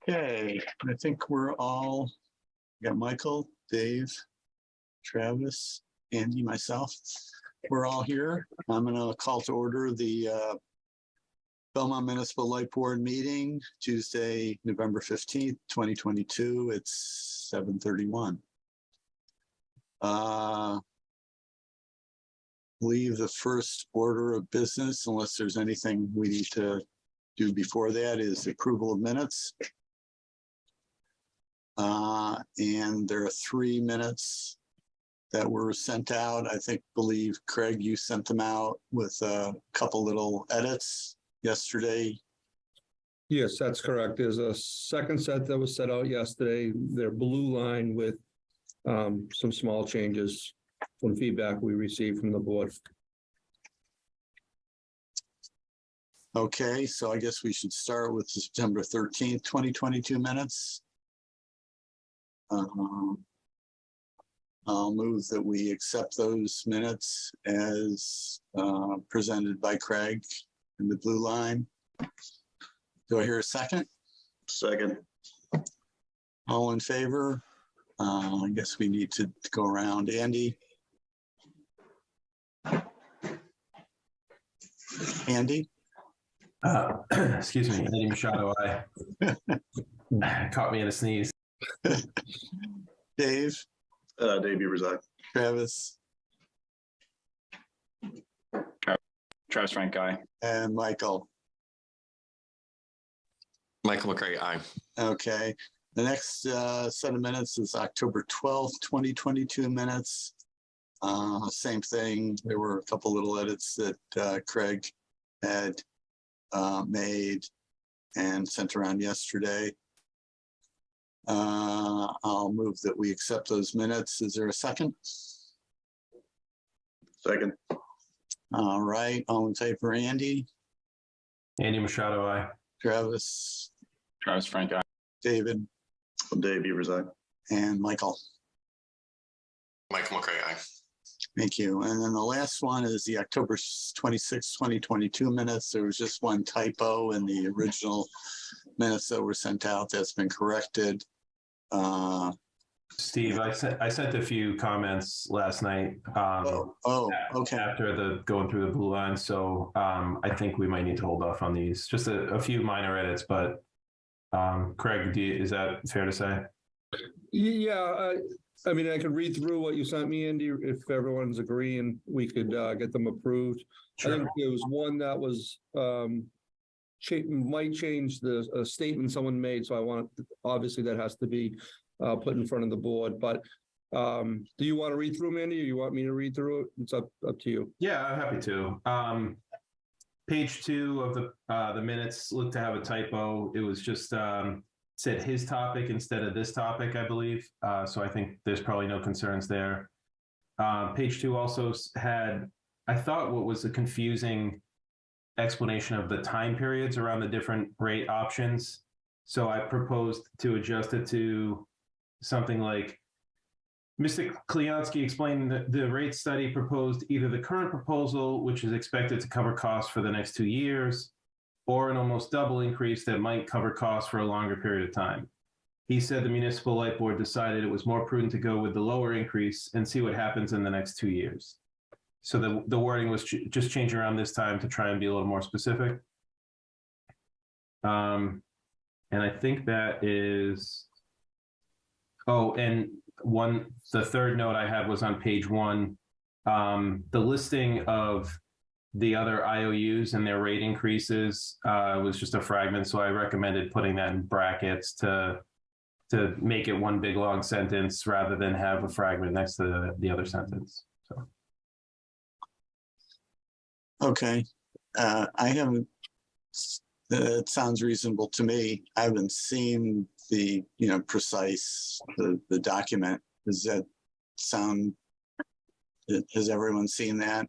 Okay, I think we're all, got Michael, Dave, Travis, Andy, myself. We're all here. I'm going to call to order the Belmont Municipal Light Board meeting, Tuesday, November 15th, 2022. It's 7:31. Leave the first order of business, unless there's anything we need to do before that, is approval of minutes. And there are 3 minutes that were sent out. Believe Craig, you sent them out with a couple little edits yesterday. Yes, that's correct. There's a second set that was set out yesterday. They're blue line with some small changes from feedback we received from the board. Okay, so I guess we should start with September 13th, 2022 minutes. I'll move that we accept those minutes as presented by Craig in the blue line. Do I hear a second? Second. All in favor? I guess we need to go around. Andy? Andy? Excuse me, Andy Machado, caught me in a sneeze. Dave? Dave Beaverside. Travis? Travis Frank, aye. And Michael? Michael McCray, aye. Okay. The next set of minutes is October 12th, 2022 minutes. Same thing. There were a couple little edits that Craig had made and sent around yesterday. I'll move that we accept those minutes. Is there a second? Second. All right. All in favor, Andy? Andy Machado, aye. Travis? Travis Frank, aye. David? Dave Beaverside. And Michael? Michael McCray, aye. Thank you. And then the last one is the October 26, 2022 minutes. There was just one typo in the original minutes that were sent out that's been corrected. Steve, I sent a few comments last night. Okay. After going through the blue line, so I think we might need to hold off on these. Just a few minor edits, but Craig, is that fair to say? Yeah, I mean, I could read through what you sent me, Andy, if everyone's agreeing, we could get them approved. Sure. I think there was one that was might change the statement someone made, so obviously that has to be put in front of the board. But do you want to read through them, Andy, or you want me to read through it? It's up to you. Yeah, I'm happy to. Page 2 of the minutes looked to have a typo. It was just said his topic instead of this topic, I believe. So I think there's probably no concerns there. Page 2 also had, I thought, what was a confusing explanation of the time periods around the different rate options. So I proposed to adjust it to something like, Mr. Kleonsky explained that the rate study proposed either the current proposal, which is expected to cover costs for the next 2 years, or an almost double increase that might cover costs for a longer period of time. He said the Municipal Light Board decided it was more prudent to go with the lower increase and see what happens in the next 2 years. So the wording was just changing around this time to try and be a little more specific. And I think that is, and the third note I had was on page 1, the listing of the other IOUs and their rate increases was just a fragment. So I recommended putting that in brackets to make it one big long sentence rather than have a fragment next to the other sentence. So. Okay. It sounds reasonable to me. I haven't seen the, precise, the document. Does that sound, has everyone seen that?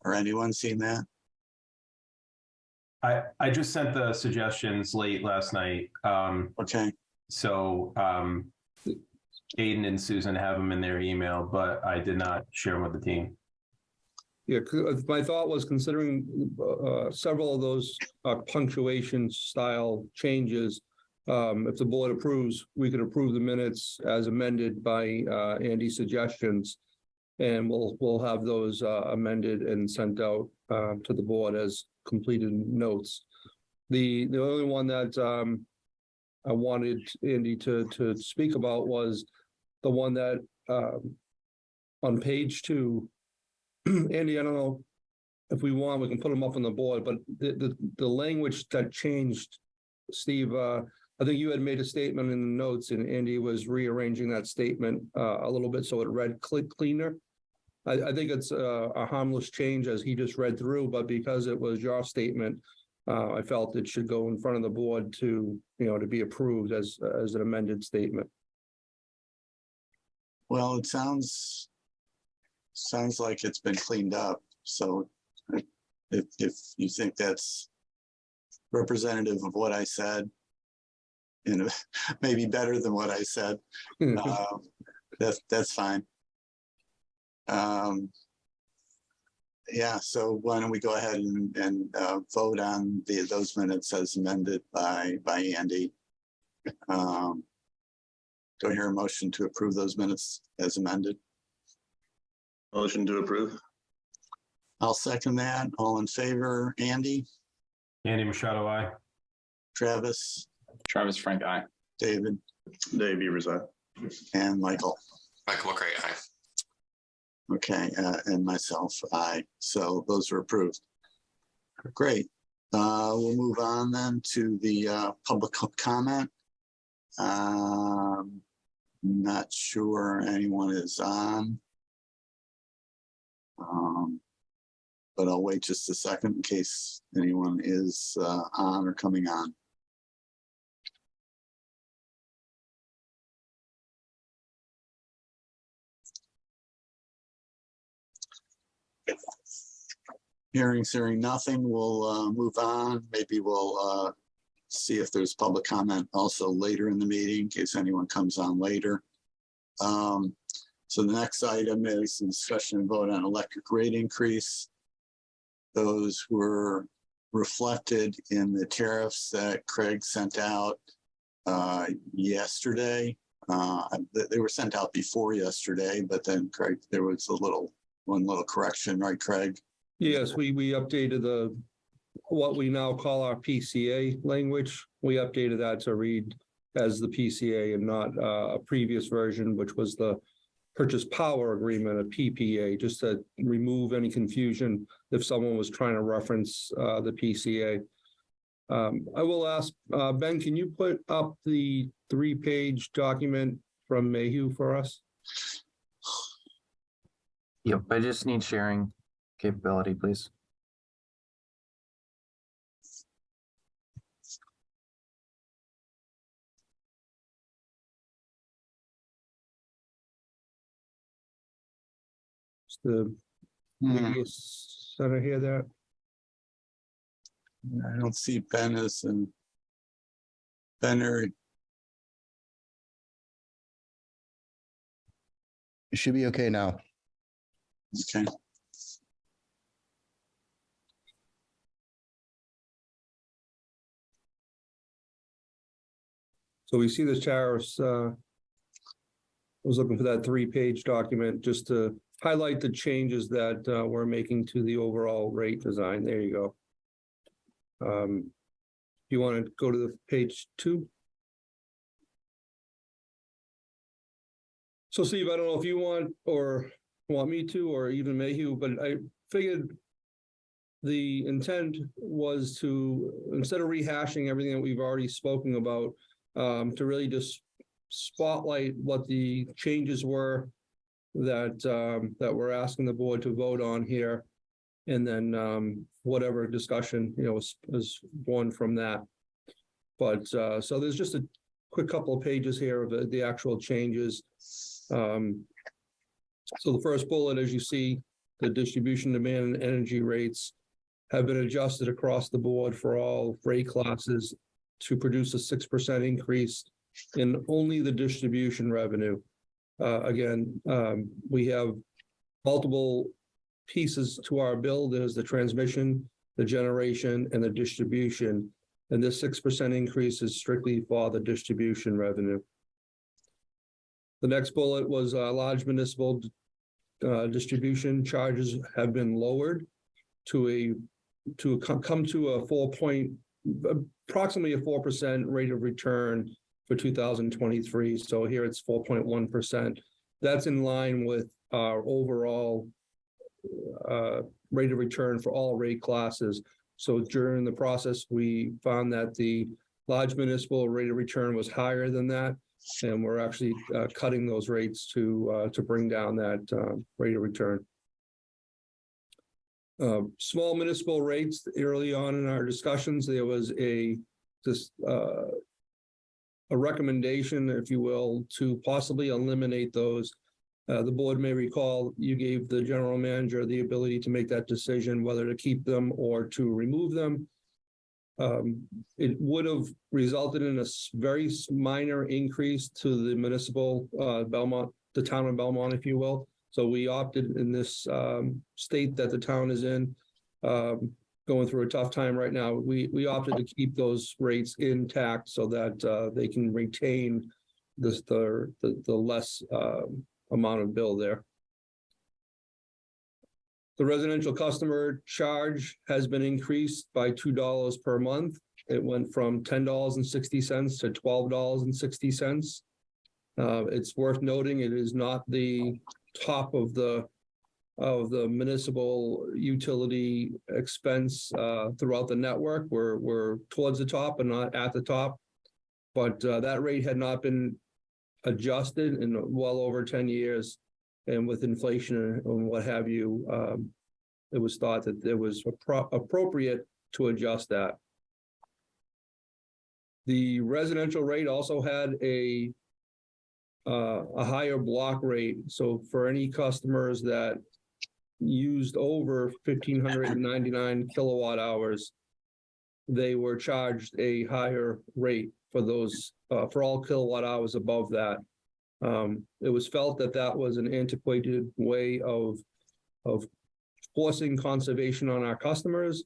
Or anyone seen that? I just sent the suggestions late last night. Okay. So Aiden and Susan have them in their email, but I did not share them with the team. Yeah, my thought was, considering several of those punctuation style changes, if the board approves, we could approve the minutes as amended by Andy's suggestions. And we'll have those amended and sent out to the board as completed notes. The only one that I wanted Andy to speak about was the one that on page 2. Andy, I don't know if we want, we can put them up on the board, but the language that changed, Steve, I think you had made a statement in the notes and Andy was rearranging that statement a little bit so it read cleaner. I think it's a harmless change as he just read through, but because it was your statement, I felt it should go in front of the board to, to be approved as an amended statement. Well, it sounds like it's been cleaned up. So if you think that's representative of what I said, maybe better than what I said, that's fine. Yeah, so why don't we go ahead and vote on those minutes as amended by Andy. Do I hear a motion to approve those minutes as amended? Motion to approve. I'll second that. All in favor, Andy, Andy Machado, aye. Travis, Travis Frank, aye. David, Dave Beavers, aye. and Michael. Michael McCray, aye. Okay, and myself, aye. So those are approved. Great. We'll move on then to the public comment. Not sure anyone is on. But I'll wait just a second in case anyone is on or coming on. Hearing nothing, we'll move on. Maybe we'll see if there's public comment also later in the meeting in case anyone comes on later. So the next item is discussion and vote on electric rate increase. Those were reflected in the tariffs that Craig sent out yesterday. They were sent out before yesterday, but then Craig, there was one little correction, right, Craig? Yes, we updated what we now call our PCA language. We updated that to read as the PCA and not a previous version, which was the purchase power agreement, a PPA, just to remove any confusion if someone was trying to reference the PCA. I will ask, Ben, can you put up the 3-page document from Mayhew for us? Yep, I just need sharing capability, please. It's the media center here there. I don't see Ben as in Benner. It should be okay now. Okay. So we see the tariffs. I was looking for that 3-page document just to highlight the changes that we're making to the overall rate design. There you go. You want to go to the page 2? So Steve, I don't know if you want me to, or even Mayhew, but I figured the intent was to, instead of rehashing everything that we've already spoken about, to really just spotlight what the changes were that we're asking the board to vote on here, and then whatever discussion is born from that. But so there's just a quick couple of pages here of the actual changes. So the first bullet, as you see, the distribution demand and energy rates have been adjusted across the board for all rate classes to produce a 6% increase in only the distribution revenue. Again, we have multiple pieces to our bill. There's the transmission, the generation, and the distribution. And this 6% increase is strictly for the distribution revenue. The next bullet was large municipal distribution charges have been lowered to come to approximately a 4% rate of return for 2023. So here it's 4.1%. That's in line with our overall rate of return for all rate classes. So during the process, we found that the large municipal rate of return was higher than that, and we're actually cutting those rates to bring down that rate of return. Small municipal rates, early on in our discussions, there was a recommendation, if you will, to possibly eliminate those. The board may recall you gave the general manager the ability to make that decision whether to keep them or to remove them. It would have resulted in a very minor increase to the municipal Belmont, the town of Belmont, if you will. So we opted in this state that the town is in, going through a tough time right now. We opted to keep those rates intact so that they can retain the less amount of bill there. The residential customer charge has been increased by $2 per month. It went from $10.60 to $12.60. It's worth noting it is not the top of the municipal utility expense throughout the network. We're towards the top and not at the top, but that rate had not been adjusted in well over 10 years. And with inflation and what have you, it was thought that it was appropriate to adjust that. The residential rate also had a higher block rate. So for any customers that used over 1,599 kilowatt hours, they were charged a higher rate for those, for all kilowatt hours above that. It was felt that that was an antiquated way of forcing conservation on our customers.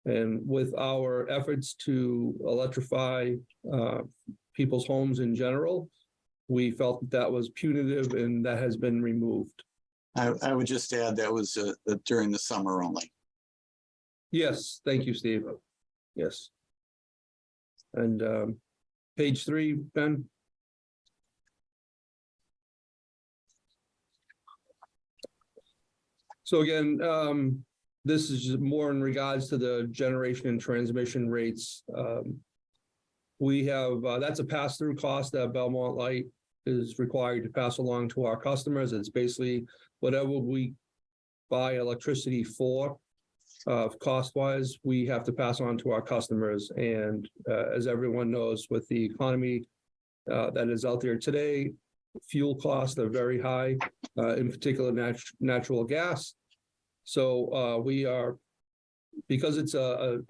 And with our efforts to electrify people's homes in general, we felt that that was punitive, and that has been removed. I would just add that was during the summer only. Yes, thank you, Steve. Yes. And page 3, Ben. So again, this is just more in regards to the generation and transmission rates. We have, that's a pass-through cost that Belmont Light is required to pass along to our customers. It's basically whatever we buy electricity for, cost-wise, we have to pass on to our customers. And as everyone knows, with the economy that is out there today, fuel costs are very high, in particular natural gas. So we are, because it's a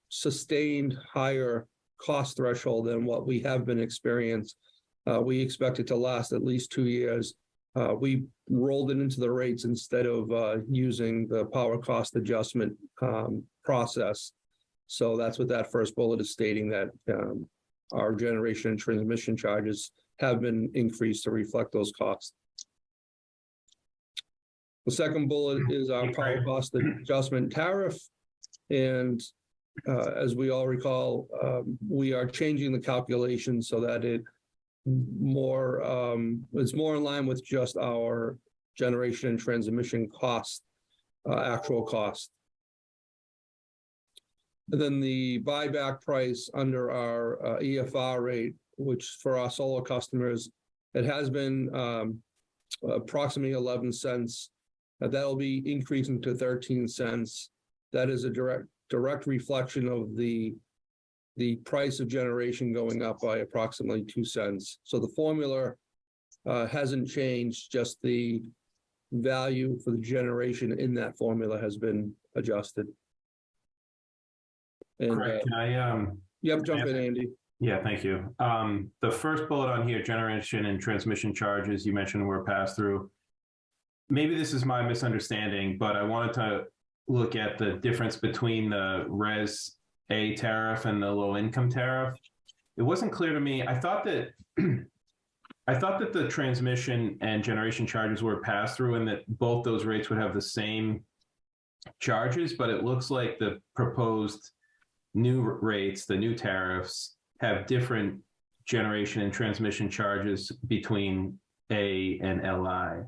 sustained higher cost threshold than what we have been experienced, we expect it to last at least 2 years. We rolled it into the rates instead of using the power cost adjustment process. So that's what that first bullet is stating, that our generation and transmission charges have been increased to reflect those costs. The second bullet is our power cost adjustment tariff. And as we all recall, we are changing the calculation so that it's more in line with just our generation and transmission cost, actual cost. And then the buyback price under our EFR rate, which for our solar customers, it has been approximately 11 cents. That'll be increasing to 13 cents. That is a direct reflection of the price of generation going up by approximately 2 cents. So the formula hasn't changed, just the value for the generation in that formula has been adjusted. And Correct. Can I yep, jump in, Andy. Yeah, thank you. The first bullet on here, generation and transmission charges, you mentioned were passed through. Maybe this is my misunderstanding, but I wanted to look at the difference between the res A tariff and the low income tariff. It wasn't clear to me. I thought that the transmission and generation charges were passed through and that both those rates would have the same charges, but it looks like the proposed new rates, the new tariffs, have different generation and transmission charges between A and LI.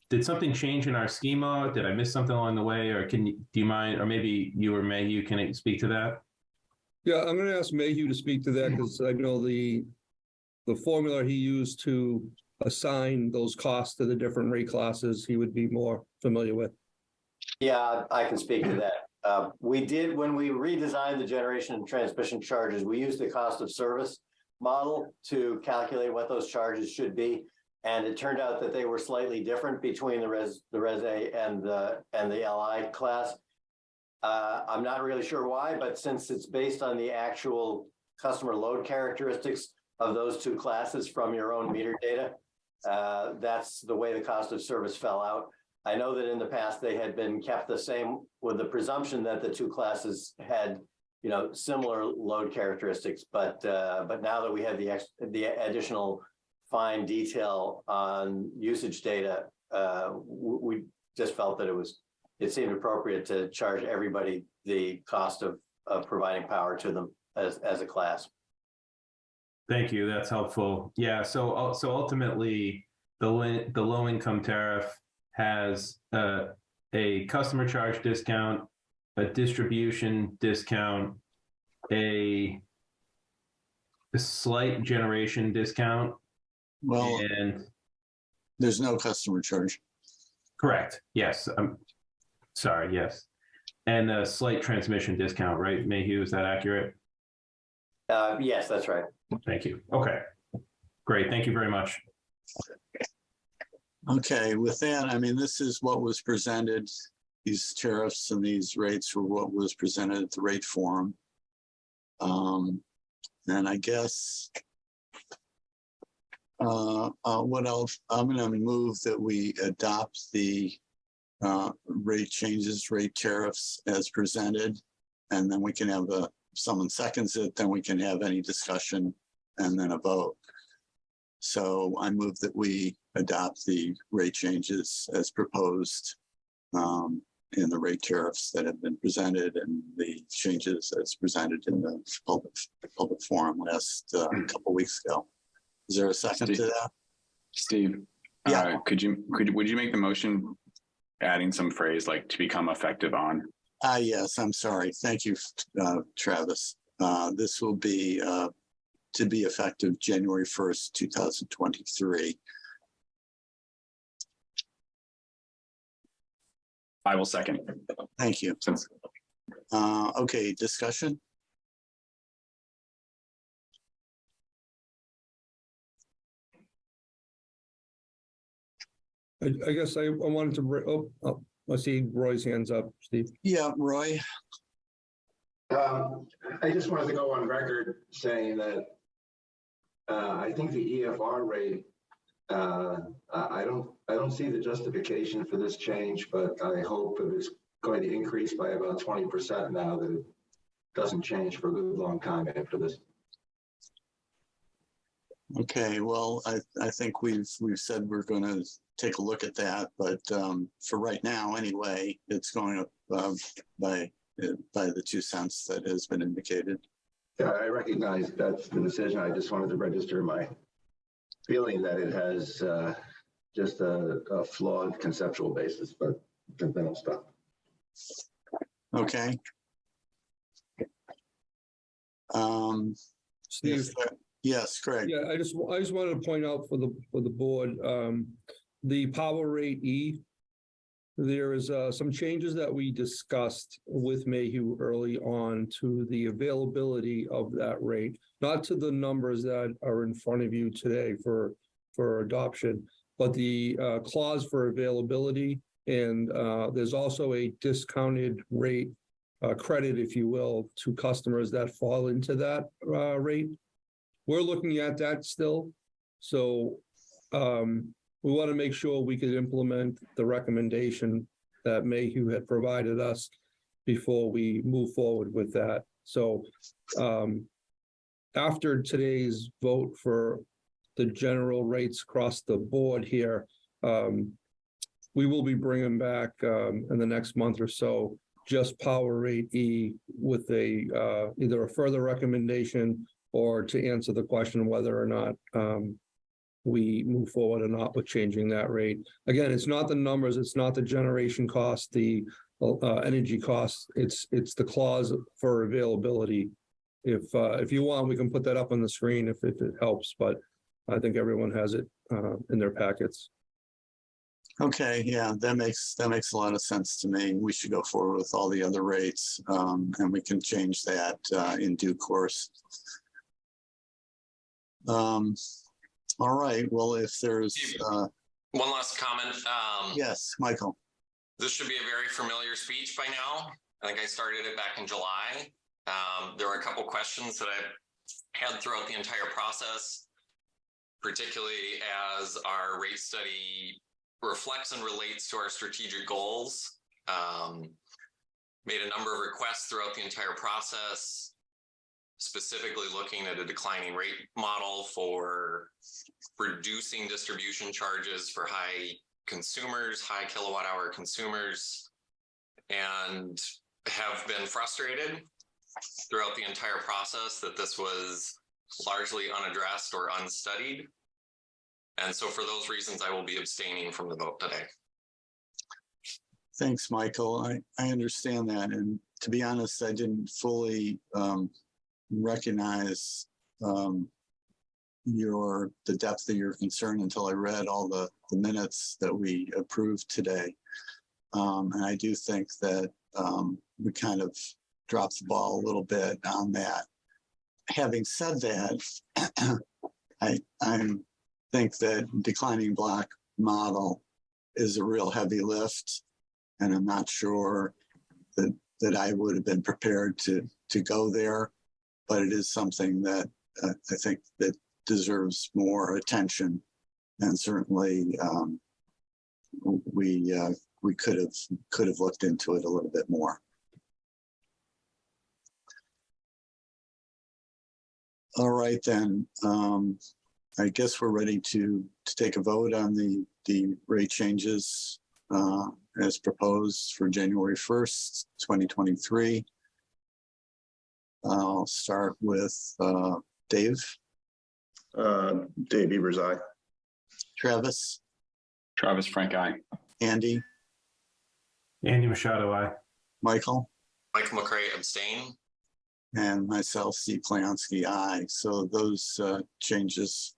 Did something change in our schema? Did I miss something along the way, or do you mind, or maybe you or Mayhew can speak to that? Yeah, I'm gonna ask Mayhew to speak to that because I know the formula he used to assign those costs to the different rate classes, he would be more familiar with. Yeah, I can speak to that. We did, when we redesigned the generation and transmission charges, we used the cost of service model to calculate what those charges should be. And it turned out that they were slightly different between the Res A and the LI class. I'm not really sure why, but since it's based on the actual customer load characteristics of those two classes from your own meter data, that's the way the cost of service fell out. I know that in the past they had been kept the same with the presumption that the two classes had, similar load characteristics. But now that we have the additional fine detail on usage data, we just felt that it seemed appropriate to charge everybody the cost of providing power to them as a class. Thank you. That's helpful. Yeah. So ultimately, the low income tariff has a customer charge discount, a distribution discount, a slight generation discount. Well, And there's no customer charge. correct. Yes. Sorry. Yes. And a slight transmission discount, right? Mayhew, is that accurate? Yes, that's right. Thank you. Okay. Great. Thank you very much. Okay, with that, I mean, this is what was presented. These tariffs and these rates were what was presented at the rate forum. And I guess what else? I'm going to move that we adopt the rate changes, rate tariffs as presented, and then we can have if someone seconds it, then we can have any discussion and then a vote. So I move that we adopt the rate changes as proposed in the rate tariffs that have been presented and the changes as presented in the public forum last couple weeks ago. Is there a second to that? Steve, Yeah. would you make the motion adding some phrase like to become effective on? Yes, I'm sorry. Thank you, Travis. This will be to be effective January 1st, 2023. I will second. Thank you. Okay, discussion? I guess I wanted to, I see Roy's hands up, Steve. Yeah, Roy. I just wanted to go on record saying that I think the EFR rate, I don't see the justification for this change, but I hope it is going to increase by about 20% now that it doesn't change for a good long time after this. Okay, well, I think we've said we're going to take a look at that, but for right now, anyway, it's going up by the 2 cents that has been indicated. Yeah, I recognize that's the decision. I just wanted to register my feeling that it has just a flawed conceptual basis, but then I'll stop. Okay. Steve. Yes, Craig. Yeah, I just wanted to point out for the board, the power rate E, there is some changes that we discussed with Mayhew early on to the availability of that rate, not to the numbers that are in front of you today for adoption, but the clause for availability. And there's also a discounted rate credit, if you will, to customers that fall into that rate. We're looking at that still. So we want to make sure we could implement the recommendation that Mayhew had provided us. before we move forward with that. So after today's vote for the general rates across the board here, we will be bringing back in the next month or so just Power Rate E with a either a further recommendation or to answer the question whether or not we move forward or not with changing that rate. Again, it's not the numbers, it's not the generation cost, the energy costs, it's the clause for availability. If you want, we can put that up on the screen if it helps, but I think everyone has it in their packets. Okay, yeah, that makes a lot of sense to me. We should go forward with all the other rates, and we can change that in due course. All right, well, if there's One last comment. yes, Michael. This should be a very familiar speech by now. I think I started it back in July. There were a couple questions that I've had throughout the entire process, particularly as our rate study reflects and relates to our strategic goals. Made a number of requests throughout the entire process, specifically looking at a declining rate model for reducing distribution charges for high consumers, high kilowatt hour consumers, and have been frustrated throughout the entire process that this was largely unaddressed or unstudied. And so for those reasons, I will be abstaining from the vote today. Thanks, Michael. I understand that. And to be honest, I didn't fully recognize the depth of your concern until I read all the minutes that we approved today. And I do think that we kind of dropped the ball a little bit on that. Having said that, I think that declining block model is a real heavy lift, and I'm not sure that I would have been prepared to go there, but it is something that I think that deserves more attention, and certainly we could have looked into it a little bit more. All right, then. I guess we're ready to take a vote on the rate changes as proposed for January 1st, 2023. I'll start with Dave. Dave Evers, aye. Travis. Travis Frank, aye. Andy. Andy Machado, aye. Michael. Michael McCray, abstain. And myself, Steve Plansky, aye. So those changes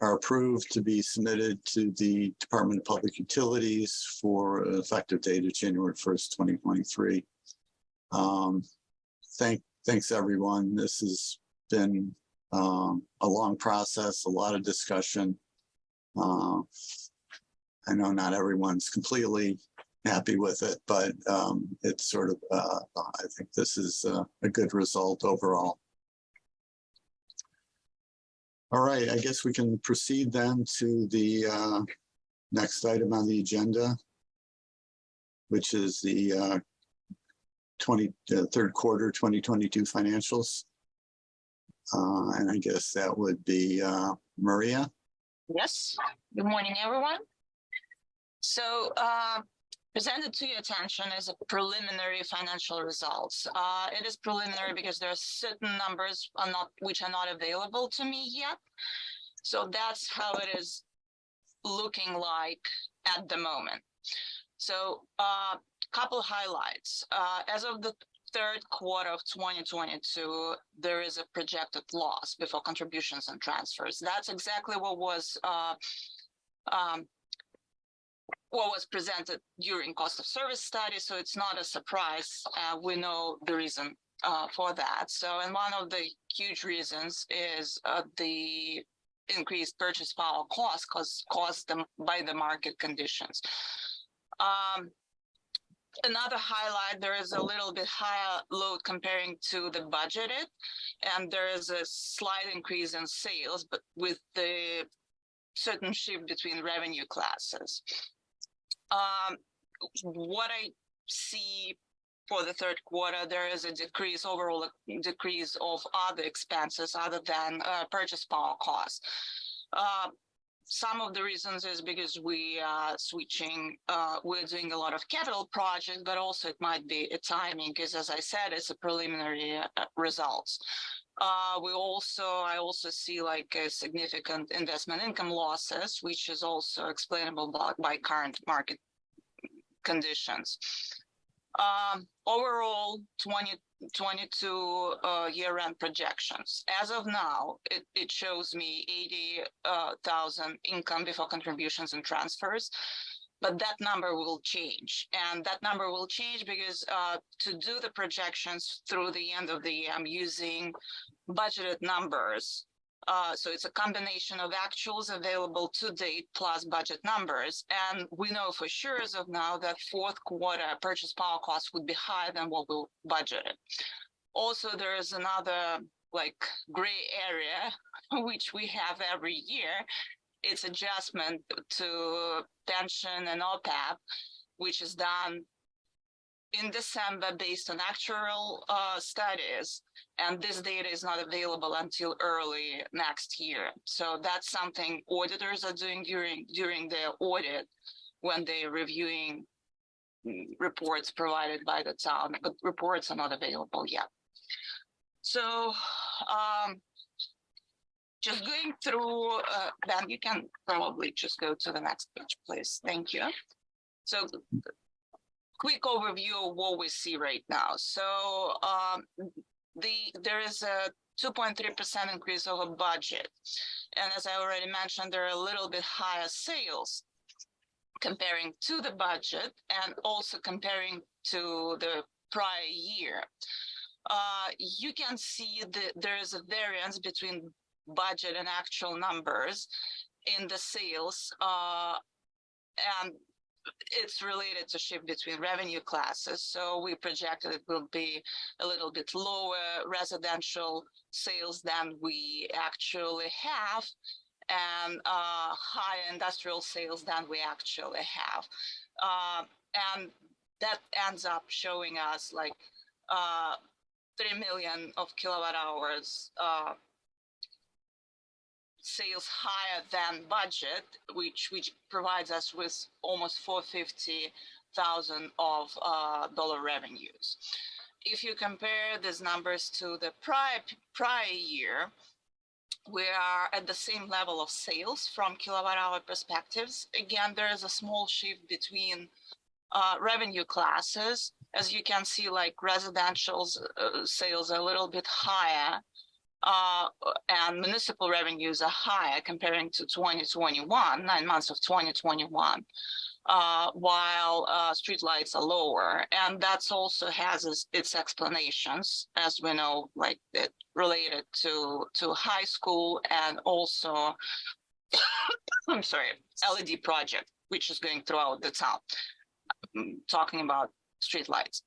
are approved to be submitted to the Department of Public Utilities for an effective date of January 1st, 2023. Thanks everyone. This has been a long process, a lot of discussion. I know not everyone's completely happy with it, but it's sort of, I think this is a good result overall. All right, I guess we can proceed then to the next item on the agenda, which is the third quarter 2022 financials. And I guess that would be Maria. Yes, good morning, everyone. So presented to your attention is a preliminary financial results. It is preliminary because there are certain numbers which are not available to me yet. So that's how it is looking like at the moment. So couple highlights. As of the third quarter of 2022, there is a projected loss before contributions and transfers. That's exactly what was presented during cost of service study, so it's not a surprise. We know the reason for that. So, and one of the huge reasons is the increased purchase power cost caused by the market conditions. Another highlight, there is a little bit higher load comparing to the budgeted, and there is a slight increase in sales, but with the certain shift between revenue classes. What I see for the third quarter, there is a decrease, overall decrease of other expenses other than purchase power costs. Some of the reasons is because we are switching, we're doing a lot of capital projects, but also it might be a timing, because as I said, it's a preliminary results. I also see like a significant investment income losses, which is also explainable by current market conditions. Overall, 2022 year-end projections. As of now, it shows me 80,000 income before contributions and transfers, but that number will change. And that number will change because to do the projections through the end of the year, I'm using budgeted numbers. So it's a combination of actuals available to date plus budget numbers. And we know for sure as of now that fourth quarter purchase power costs would be higher than what we budgeted. Also, there is another like gray area, which we have every year. It's adjustment to pension and OPEB, which is done in December based on actual studies, and this data is not available until early next year. So that's something auditors are doing during their audit when they're reviewing reports provided by the town, but reports are not available yet. So just going through, Ben, you can probably just go to the next page, please. Thank you. So quick overview of what we see right now. So there is a 2.3% increase of a budget. And as I already mentioned, there are a little bit higher sales comparing to the budget and also comparing to the prior year. You can see that there is a variance between budget and actual numbers in the sales, and it's related to shift between revenue classes. So we projected it will be a little bit lower residential sales than we actually have, and higher industrial sales than we actually have. And that ends up showing us like 3 million of kilowatt hours sales higher than budget, which provides us with almost $450,000 of dollar revenues. If you compare these numbers to the prior year, we are at the same level of sales from kilowatt hour perspectives. Again, there is a small shift between revenue classes. As you can see, like residential sales are a little bit higher, and municipal revenues are higher comparing to 2021, 9 months of 2021, while streetlights are lower. And that's also has its explanations, as we know, like it related to high school and also, I'm sorry, LED project, which is going throughout the town, talking about streetlights.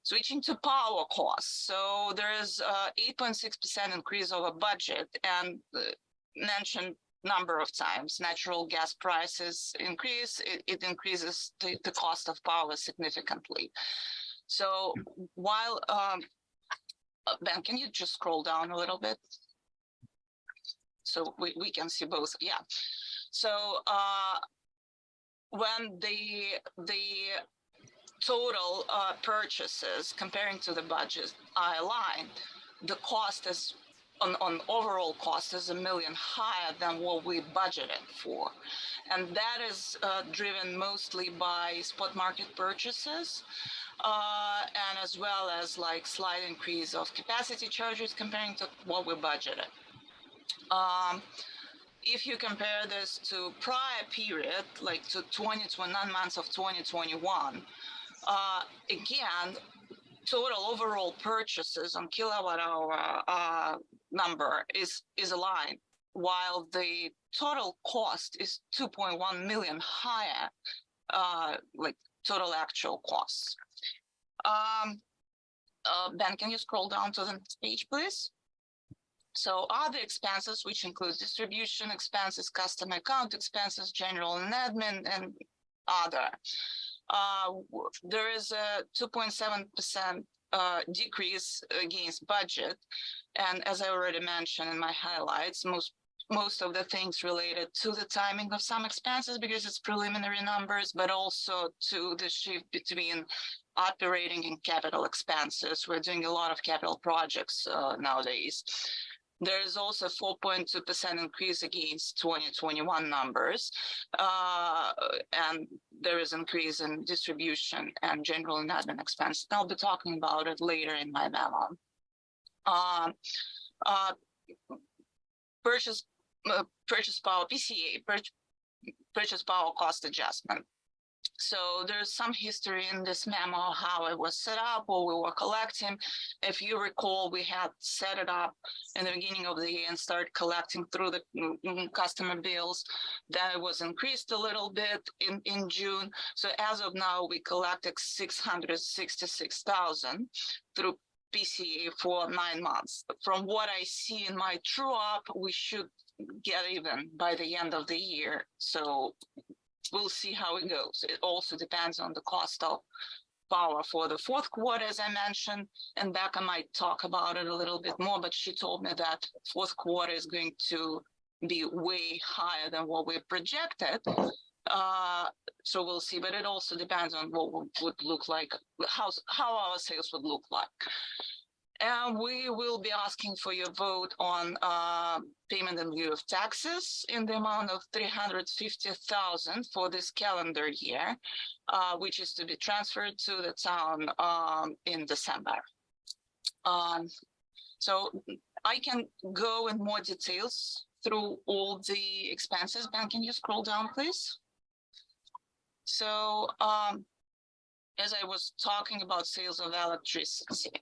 Switching to power costs. So there is 8.6% increase over budget, and mentioned number of times, natural gas prices increase, it increases the cost of power significantly. So while, Ben, can you just scroll down a little bit? So we can see both, yeah. So when the total purchases comparing to the budget are aligned, the cost is on overall cost is $1 million higher than what we budgeted for, and that is driven mostly by spot market purchases, and as well as like slight increase of capacity charges comparing to what we budgeted. If you compare this to prior period, like to 9 months of 2021, again, total overall purchases on kilowatt hour number is aligned, while the total cost is 2.1 million higher, like total actual costs. Ben, can you scroll down to the next page, please? So other expenses, which include distribution expenses, customer account expenses, general and admin, and other. There is a 2.7% decrease against budget. And as I already mentioned in my highlights, most of the things related to the timing of some expenses because it's preliminary numbers, but also to the shift between operating and capital expenses. We're doing a lot of capital projects nowadays. There is also 4.2% increase against 2021 numbers. And there is increase in distribution and general and admin expense. I'll be talking about it later in my memo. Purchase power PCA, purchase power cost adjustment. So there's some history in this memo, how it was set up, what we were collecting. If you recall, we had set it up in the beginning of the year and started collecting through the customer bills. Then it was increased a little bit in June. So as of now, we collected $666,000 through PCA for 9 months. From what I see in my true up, we should get even by the end of the year. So we'll see how it goes. It also depends on the cost of power for the fourth quarter, as I mentioned, and Becca might talk about it a little bit more, but she told me that fourth quarter is going to be way higher than what we projected. So we'll see, but it also depends on what would look like, how our sales would look like. And we will be asking for your vote on payment in lieu of taxes in the amount of $350,000 for this calendar year, which is to be transferred to the town in December. So I can go in more details through all the expenses. Ben, can you scroll down, please? So as I was talking about sales of electricity,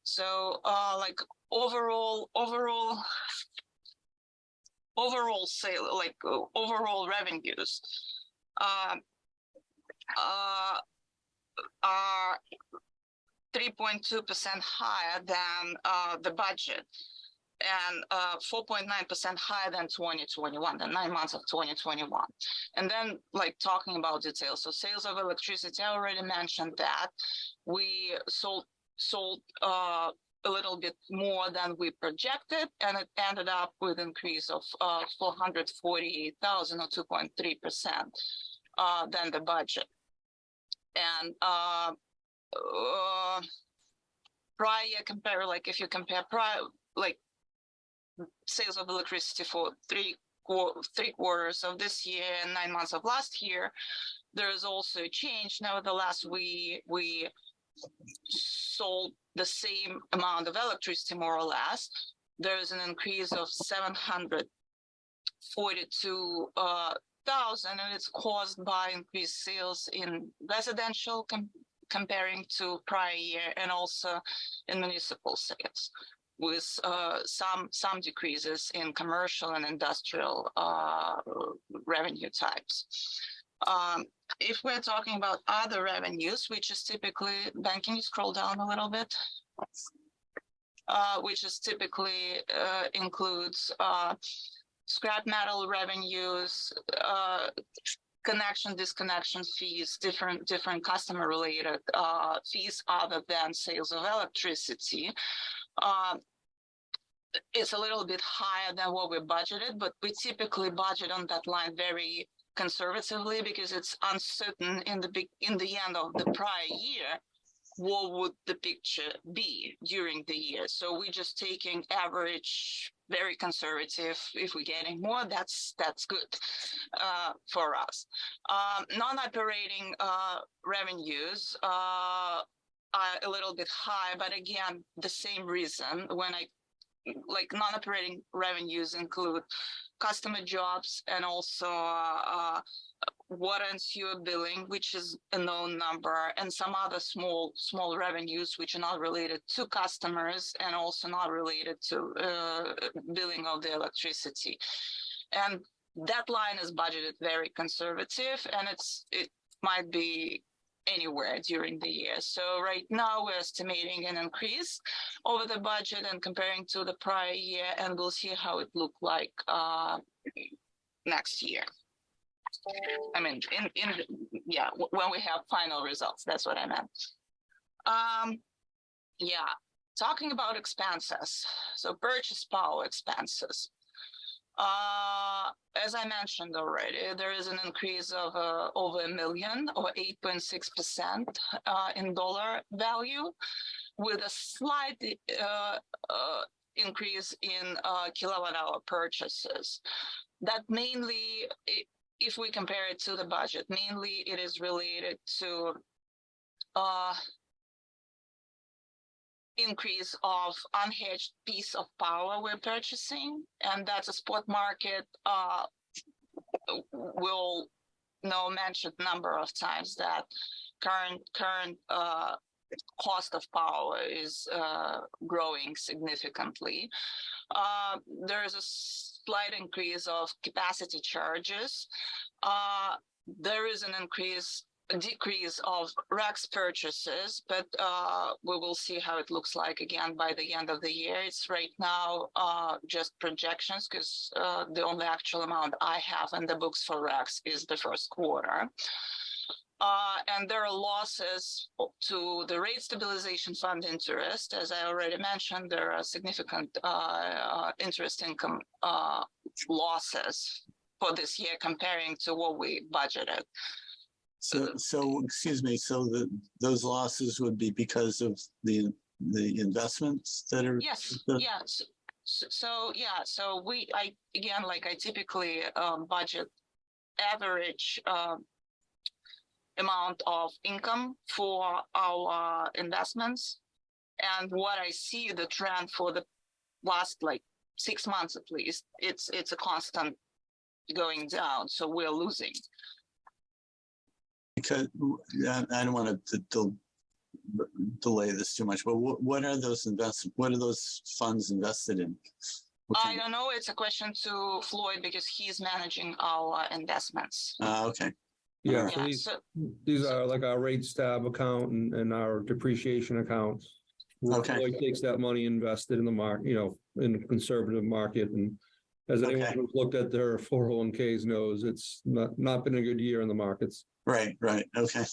so like overall sale, like overall revenues are 3.2% higher than the budget and 4.9% higher than 2021, the 9 months of 2021. And then like talking about details. So sales of electricity, I already mentioned that we sold a little bit more than we projected, and it ended up with increase of 448,000 or 2.3% than the budget. And prior year compare, like if you compare prior, like sales of electricity for three quarters of this year and 9 months of last year, there is also a change. Nevertheless, we sold the same amount of electricity, more or less. There is an increase of 742,000, and it's caused by increased sales in residential comparing to prior year, and also in municipal sales, with some decreases in commercial and industrial revenue types. If we're talking about other revenues, which is typically, Ben, can you scroll down a little bit? Which is typically includes scrap metal revenues, connection, disconnection fees, different customer related fees other than sales of electricity. It's a little bit higher than what we budgeted, but we typically budget on that line very conservatively because it's uncertain in the end of the prior year what would the picture be during the year. So we're just taking average, very conservative. If we're getting more, that's good for us. Non-operating revenues are a little bit high, but again, the same reason. When like non-operating revenues include customer jobs and also water and sewer billing, which is a known number, and some other small revenues which are not related to customers and also not related to billing of the electricity. And that line is budgeted very conservative, and it might be anywhere during the year. So right now we're estimating an increase over the budget and comparing to the prior year, and we'll see how it looked like next year. I mean, when we have final results, that's what I meant. Yeah, talking about expenses. So purchase power expenses. As I mentioned already, there is an increase of over $1 million or 8.6% in dollar value, with a slight increase in kilowatt hour purchases. That mainly, if we compare it to the budget, mainly it is related to increase of unhedged piece of power we're purchasing, and that's a spot market. We'll mention number of times that current cost of power is growing significantly. There is a slight increase of capacity charges. There is an decrease of REX purchases, but we will see how it looks like again by the end of the year. It's right now just projections, because the only actual amount I have in the books for REX is the first quarter. And there are losses to the rate stabilization fund interest. As I already mentioned, there are significant interest income losses for this year comparing to what we budgeted. So excuse me, so those losses would be because of the investments that are? Yes, yes. So I typically budget average amount of income for our investments. And what I see the trend for the last 6 months at least, it's a constant going down. So we're losing. Because I don't want to delay this too much, but what are those investments? What are those funds invested in? I don't know. It's a question to Floyd because he's managing our investments. Okay. Yeah, so these are like our rate stab account and our depreciation accounts. Okay. Floyd takes that money invested in the market, in the conservative market. And as anyone who's looked at their 401ks knows, it's not been a good year in the markets. Right. Okay.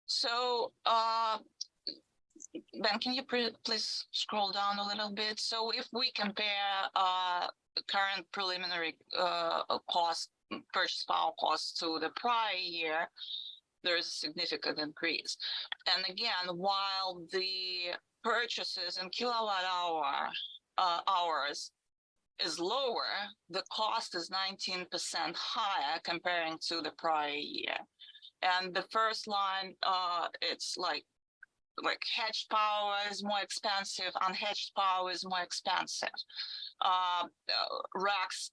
So, Ben, can you please scroll down a little bit? So if we compare current preliminary purchase power costs to the prior year, there is a significant increase. And again, while the purchases in kilowatt hours is lower, the cost is 19% higher comparing to the prior year. And the first line, it's like hedged power is more expensive, unhedged power is more expensive. REX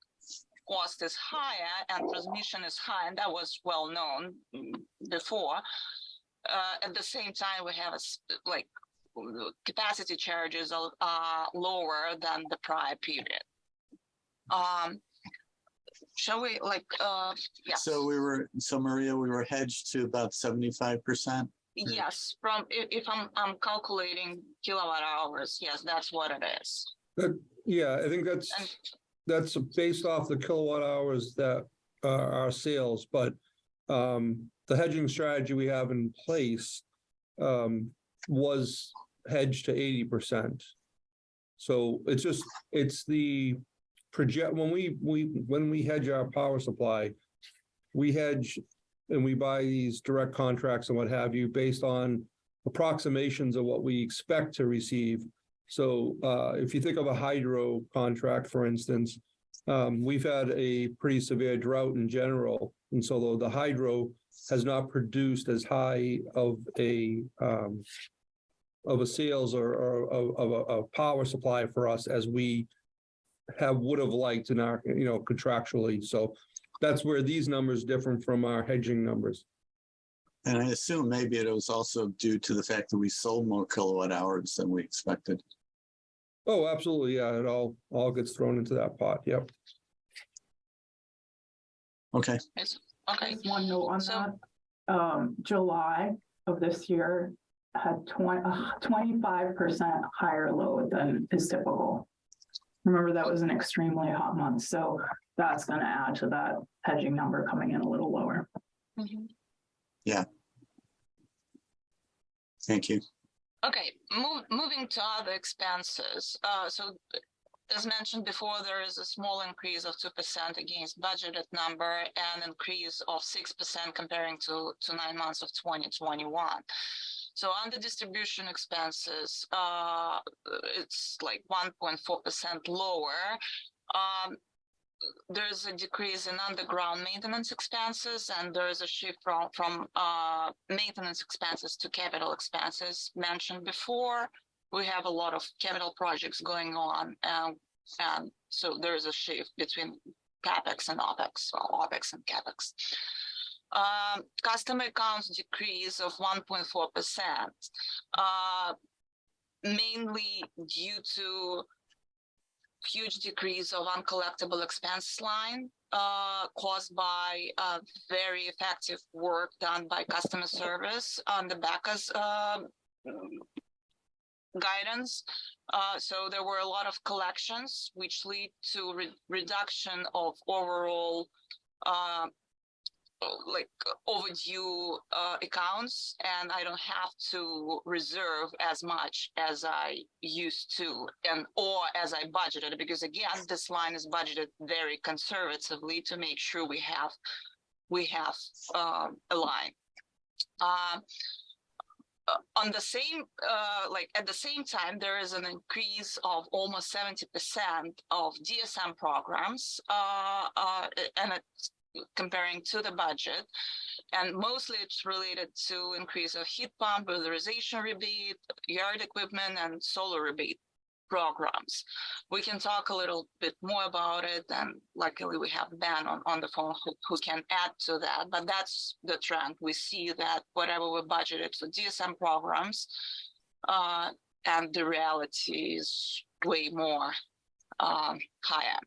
cost is higher and transmission is high, and that was well known before. At the same time, we have capacity charges are lower than the prior period. Shall we yes. So Maria, we were hedged to about 75%. Yes, if I'm calculating kilowatt hours, yes, that's what it is. I think that's based off the kilowatt hours that are our sales, but the hedging strategy we have in place was hedged to 80%. So it's the project when we hedge our power supply, we hedge and we buy these direct contracts and what have you based on approximations of what we expect to receive. So if you think of a hydro contract, for instance, we've had a pretty severe drought in general. And so the hydro has not produced as high of a sales or of a power supply for us as we would have liked in our, contractually. So that's where these numbers differ from our hedging numbers. And I assume maybe it was also due to the fact that we sold more kilowatt hours than we expected. Oh, absolutely. Yeah, it all gets thrown into that pot. Yep. Okay. Okay. One note on that. July of this year had 25% higher load than is typical. Remember, that was an extremely hot month. So that's gonna add to that hedging number coming in a little lower. Mhm. Thank you. Okay, moving to other expenses. So as mentioned before, there is a small increase of 2% against budgeted number and increase of 6% comparing to 9 months of 2021. So on the distribution expenses, it's like 1.4% lower. There's a decrease in underground maintenance expenses, and there is a shift from maintenance expenses to capital expenses mentioned before. We have a lot of capital projects going on, and so there is a shift between CapEx and OpEx, or OpEx and CapEx. Customer accounts decrease of 1.4%, mainly due to huge decrease of uncollectible expense line caused by very effective work done by customer service on the BACA's guidance. So there were a lot of collections, which lead to reduction of overall like overdue accounts, and I don't have to reserve as much as I used to, or as I budgeted, because again, this line is budgeted very conservatively to make sure we have a line. On the same, like at the same time, there is an increase of almost 70% of DSM programs, and it's comparing to the budget, and mostly it's related to increase of heat pump, weatherization rebate, yard equipment, and solar rebate programs. We can talk a little bit more about it, and luckily we have Ben on the phone who can add to that, but that's the trend. We see that whatever we budgeted for DSM programs, and the reality is way more higher.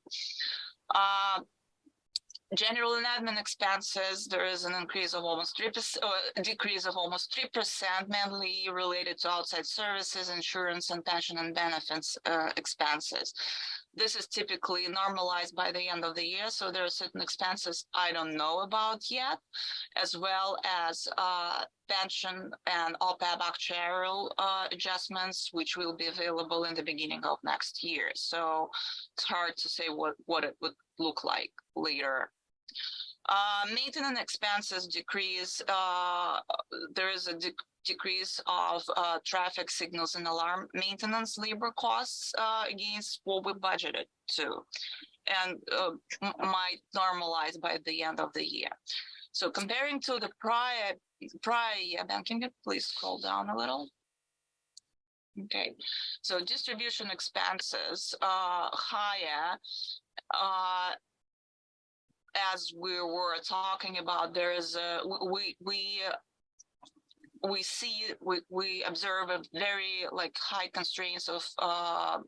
General and admin expenses, there is an increase of almost 3%, a decrease of almost 3%, mainly related to outside services, insurance, and pension and benefits expenses. This is typically normalized by the end of the year, so there are certain expenses I don't know about yet, as well as pension and OPEB actuarial adjustments, which will be available in the beginning of next year. So it's hard to say what it would look like later. Maintenance expenses decrease. There is a decrease of traffic signals and alarm maintenance labor costs against what we budgeted to, and might normalize by the end of the year. So comparing to the prior year, Ben, can you please scroll down a little? Okay, so distribution expenses higher. As we were talking about, there is a we observe a very like high constraints of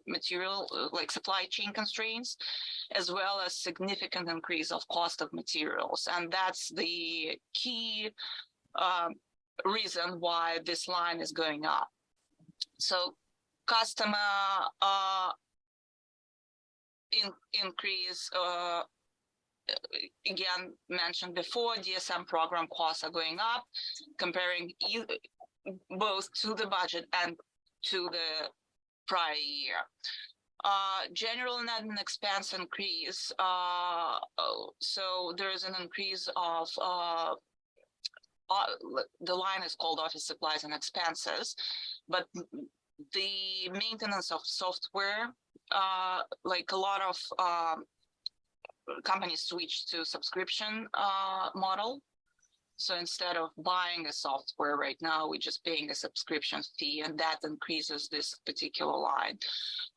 material, like supply chain constraints, as well as significant increase of cost of materials, and that's the key reason why this line is going up. So customer increase, again mentioned before, DSM program costs are going up, comparing both to the budget and to the prior year. General and admin expense increase. So there is an increase of the line is called office supplies and expenses, but the maintenance of software, like a lot of companies switch to subscription model. So instead of buying a software right now, we're just paying a subscription fee, and that increases this particular line.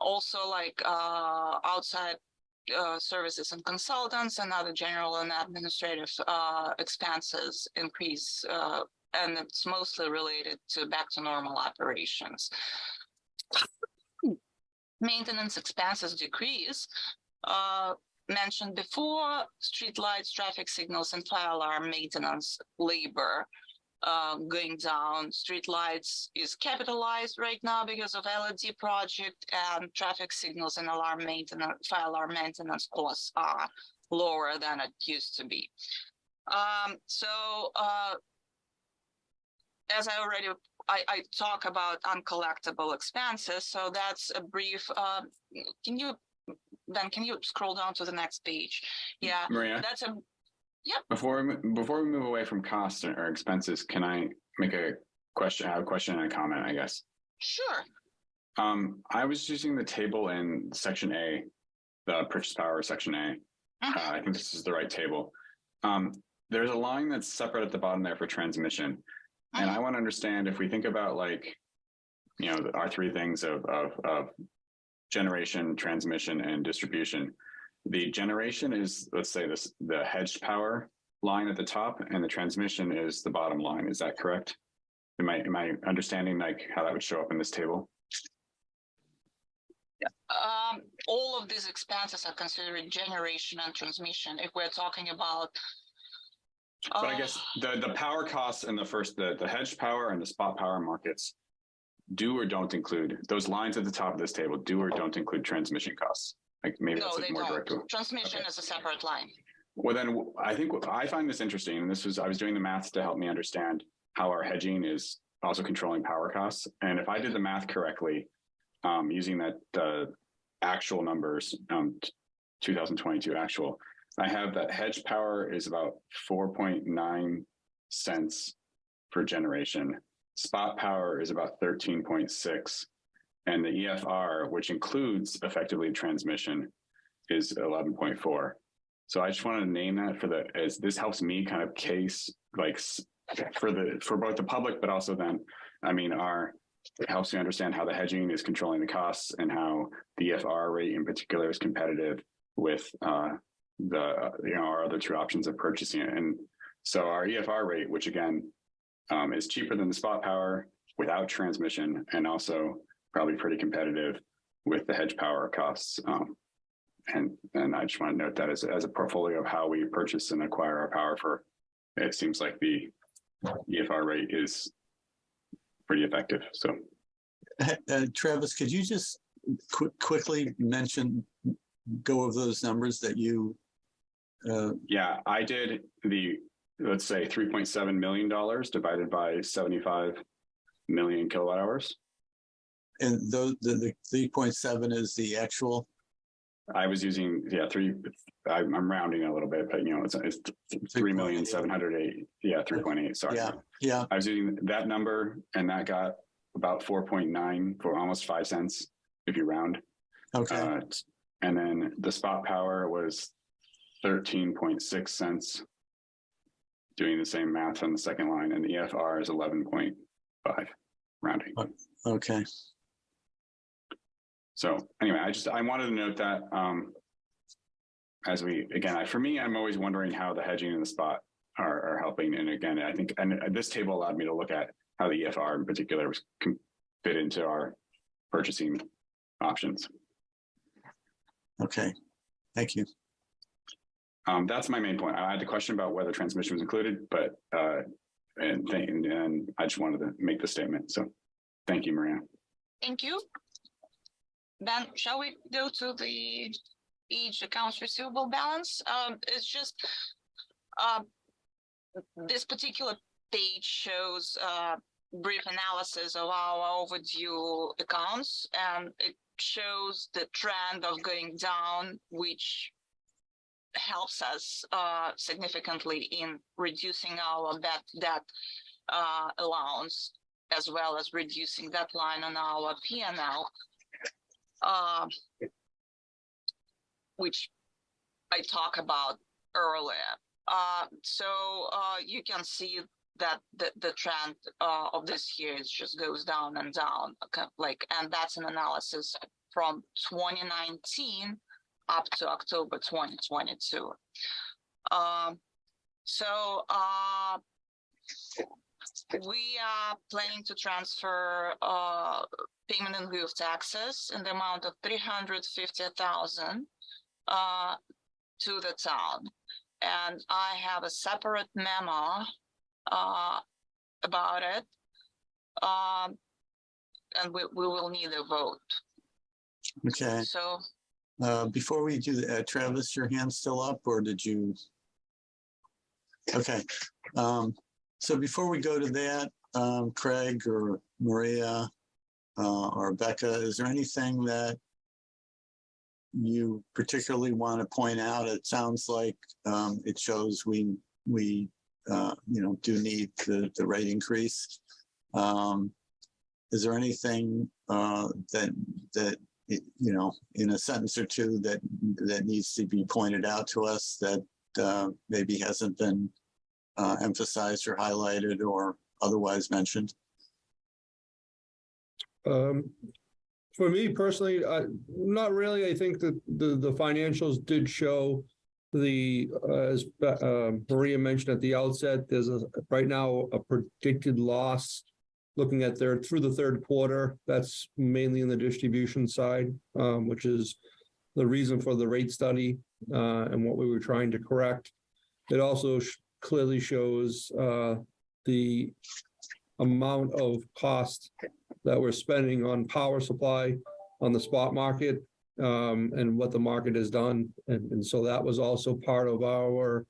Also, like outside services and consultants and other general and administrative expenses increase, and it's mostly related to back to normal operations. Maintenance expenses decrease. Mentioned before, street lights, traffic signals, and fire alarm maintenance labor going down. Street lights is capitalized right now because of LED project, and traffic signals and alarm maintenance, fire alarm maintenance costs are lower than it used to be. As I already, I talk about uncollectible expenses, so that's a brief, can you scroll down to the next page? Yeah, Maria, that's a, yep. before we move away from costs or expenses, can I make a question? I have a question and a comment, I guess. Sure. I was using the table in section A, the purchase power section A. I think this is the right table. There's a line that's separate at the bottom there for transmission. And I want to understand if we think about like, you know, our three things of generation, transmission, and distribution. The generation is, let's say this, the hedged power line at the top, and the transmission is the bottom line. Is that correct? Am I understanding like how that would show up in this table? All of these expenses are considered generation and transmission. If we're talking about, but I guess the power costs in the first, the hedged power and the spot power markets do or don't include those lines at the top of this table. Do or don't include transmission costs. Like maybe no, that's they more don't. direct. Transmission is a separate line. Well, then I think I find this interesting, and I was doing the math to help me understand how our hedging is also controlling power costs. And if I did the math correctly, using that actual numbers, 2022 actual, I have that hedged power is about 4.9 cents per generation. Spot power is about 13.6. And the EFR, which includes effectively transmission, is 11.4. So I just wanted to name that as this helps me kind of case like for both the public, but also then, I mean, it helps me understand how the hedging is controlling the costs and how the EFR rate in particular is competitive with our other two options of purchasing it. And so our EFR rate, which again is cheaper than the spot power without transmission, and also probably pretty competitive with the hedge power costs. And I just want to note that as a portfolio of how we purchase and acquire our power for, it seems like the EFR rate is pretty effective. So, Travis, could you just quickly go over those numbers that you? Yeah, I did let's say $3.7 million divided by 75 million kilowatt hours. And the 3.7 is the actual? I was using, I'm rounding a little bit, but it's 3,708,000. Yeah, 3.8. Sorry. Yeah. I was using that number, and that got about 4.9 for almost 5 cents if you round. Okay. And then the spot power was 13.6 cents. Doing the same math on the second line, and the EFR is 11.5 rounding. Okay. So anyway, I wanted to note that for me, I'm always wondering how the hedging and the spot are helping. And again, I think, and this table allowed me to look at how the EFR in particular can fit into our purchasing options. Okay, thank you. That's my main point. I had the question about whether transmission was included, but and I just wanted to make the statement. So thank you, Maria. Thank you. Then shall we go to each accounts receivable balance? It's just this particular page shows brief analysis of our overdue accounts, and it shows the trend of going down, which helps us significantly in reducing our bad debt allowance, as well as reducing that line on our P&L, which I talked about earlier. So you can see that the trend of this year just goes down and down, and that's an analysis from 2019 up to October 2022. We are planning to transfer payment in lieu of taxes in the amount of $350,000 to the town. And I have a separate memo about it. And we will need a vote. Okay. So Before we do that, Travis, your hand's still up or did you? Okay. So before we go to that, Craig or Maria or Becca, is there anything that you particularly want to point out? It sounds like it shows we do need the rate increase. Is there anything that in a sentence or two that needs to be pointed out to us that maybe hasn't been emphasized or highlighted or otherwise mentioned? For me personally, not really. I think that the financials did show as Maria mentioned at the outset, there's right now a predicted loss looking at through the third quarter. That's mainly in the distribution side, which is the reason for the rate study and what we were trying to correct. It also clearly shows the amount of cost that we're spending on power supply on the spot market and what the market has done. And so that was also part of our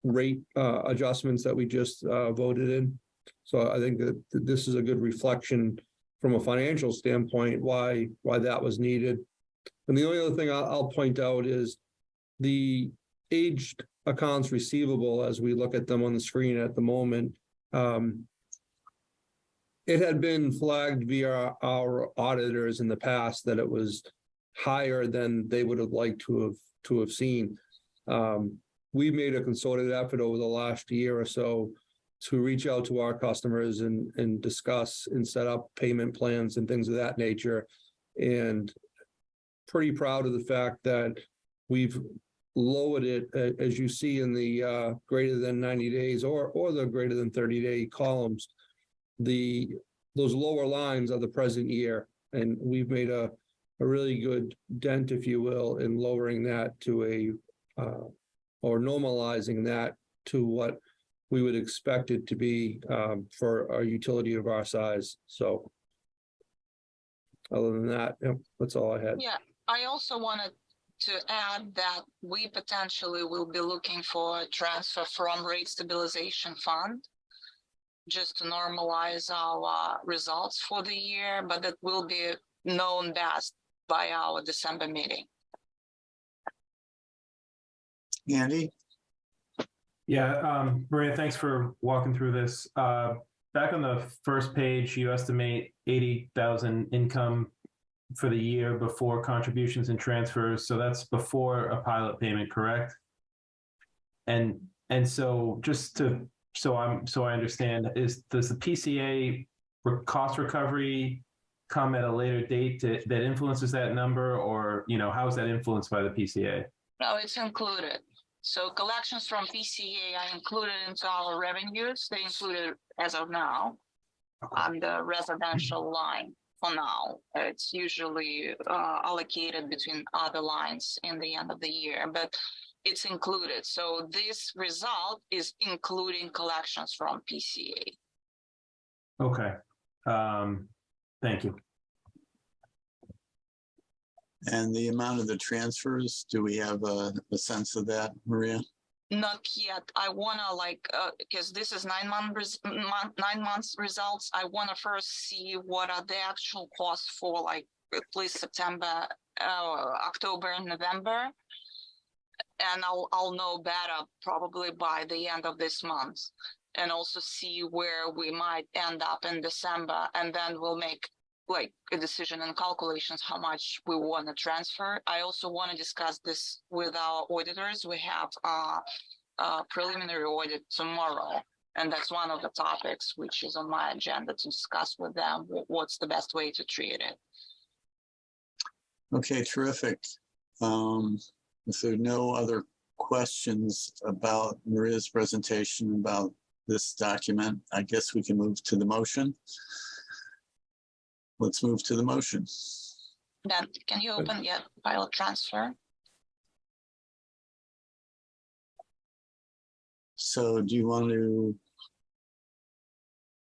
rate adjustments that we just voted in. So I think that this is a good reflection from a financial standpoint, why that was needed. And the only other thing I'll point out is the aged accounts receivable, as we look at them on the screen at the moment. It had been flagged via our auditors in the past that it was higher than they would have liked to have seen. We made a concerted effort over the last year or so to reach out to our customers and discuss and set up payment plans and things of that nature. And pretty proud of the fact that we've lowered it, as you see in the greater than 90 days or the greater than 30-day columns. Those lower lines are the present year, and we've made a really good dent, if you will, in lowering that to or normalizing that to what we would expect it to be for a utility of our size. So other than that, that's all I had. Yeah, I also wanted to add that we potentially will be looking for a transfer from rate stabilization fund just to normalize our results for the year, but that will be known best by our December meeting. Andy? Yeah, Maria, thanks for walking through this. Back on the first page, you estimate 80,000 income for the year before contributions and transfers. So that's before a pilot payment, correct? And so just to so I understand, does the PCA cost recovery come at a later date that influences that number, or how is that influenced by the PCA? No, it's included. So collections from PCA are included into our revenues. They included as of now on the residential line. For now, it's usually allocated between other lines in the end of the year, but it's included. So this result is including collections from PCA. Okay. Thank you. And the amount of the transfers, do we have a sense of that, Maria? Not yet. I wanna because this is 9 months results. I wanna first see what are the actual costs for at least September, October, and November, and I'll know better probably by the end of this month, and also see where we might end up in December, and then we'll make a decision and calculations how much we want to transfer. I also want to discuss this with our auditors. We have a preliminary audit tomorrow, and that's one of the topics which is on my agenda to discuss with them what's the best way to treat it. Okay, terrific. If there are no other questions about Maria's presentation about this document, I guess we can move to the motion. Let's move to the motion. Ben, can you open the pilot transfer? So do you want to,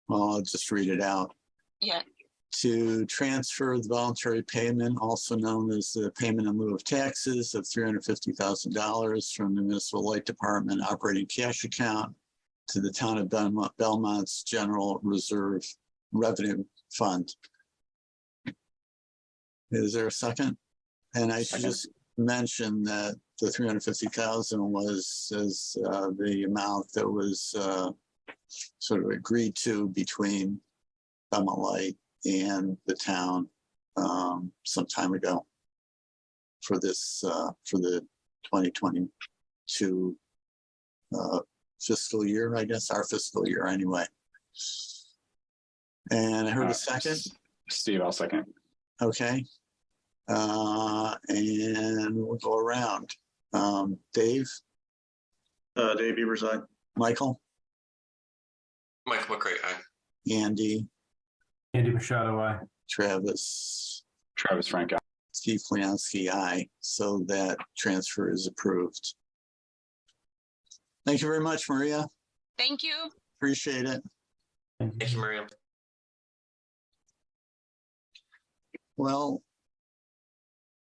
well, I'll just read it out. Yeah. to transfer the voluntary payment, also known as the payment in lieu of taxes of $350,000 from the Municipal Light Department operating cash account to the town of Belmont's General Reserve Revenue Fund. Is there a second? And I should just mention that the 350,000 was the amount that was sort of agreed to between Belmont Light and the town some time ago for this for the 2022 fiscal year, I guess, our fiscal year anyway. And I heard a second. Steve, I'll second. Okay. And we'll go around. Dave? Dave Beavers, aye. Michael? Michael McCray, aye. Andy? Andy Machado, aye. Travis? Travis Frank, aye. Steve Fliansky, aye. So that transfer is approved. Thank you very much, Maria. Thank you. Appreciate it. Thank you, Maria. Well,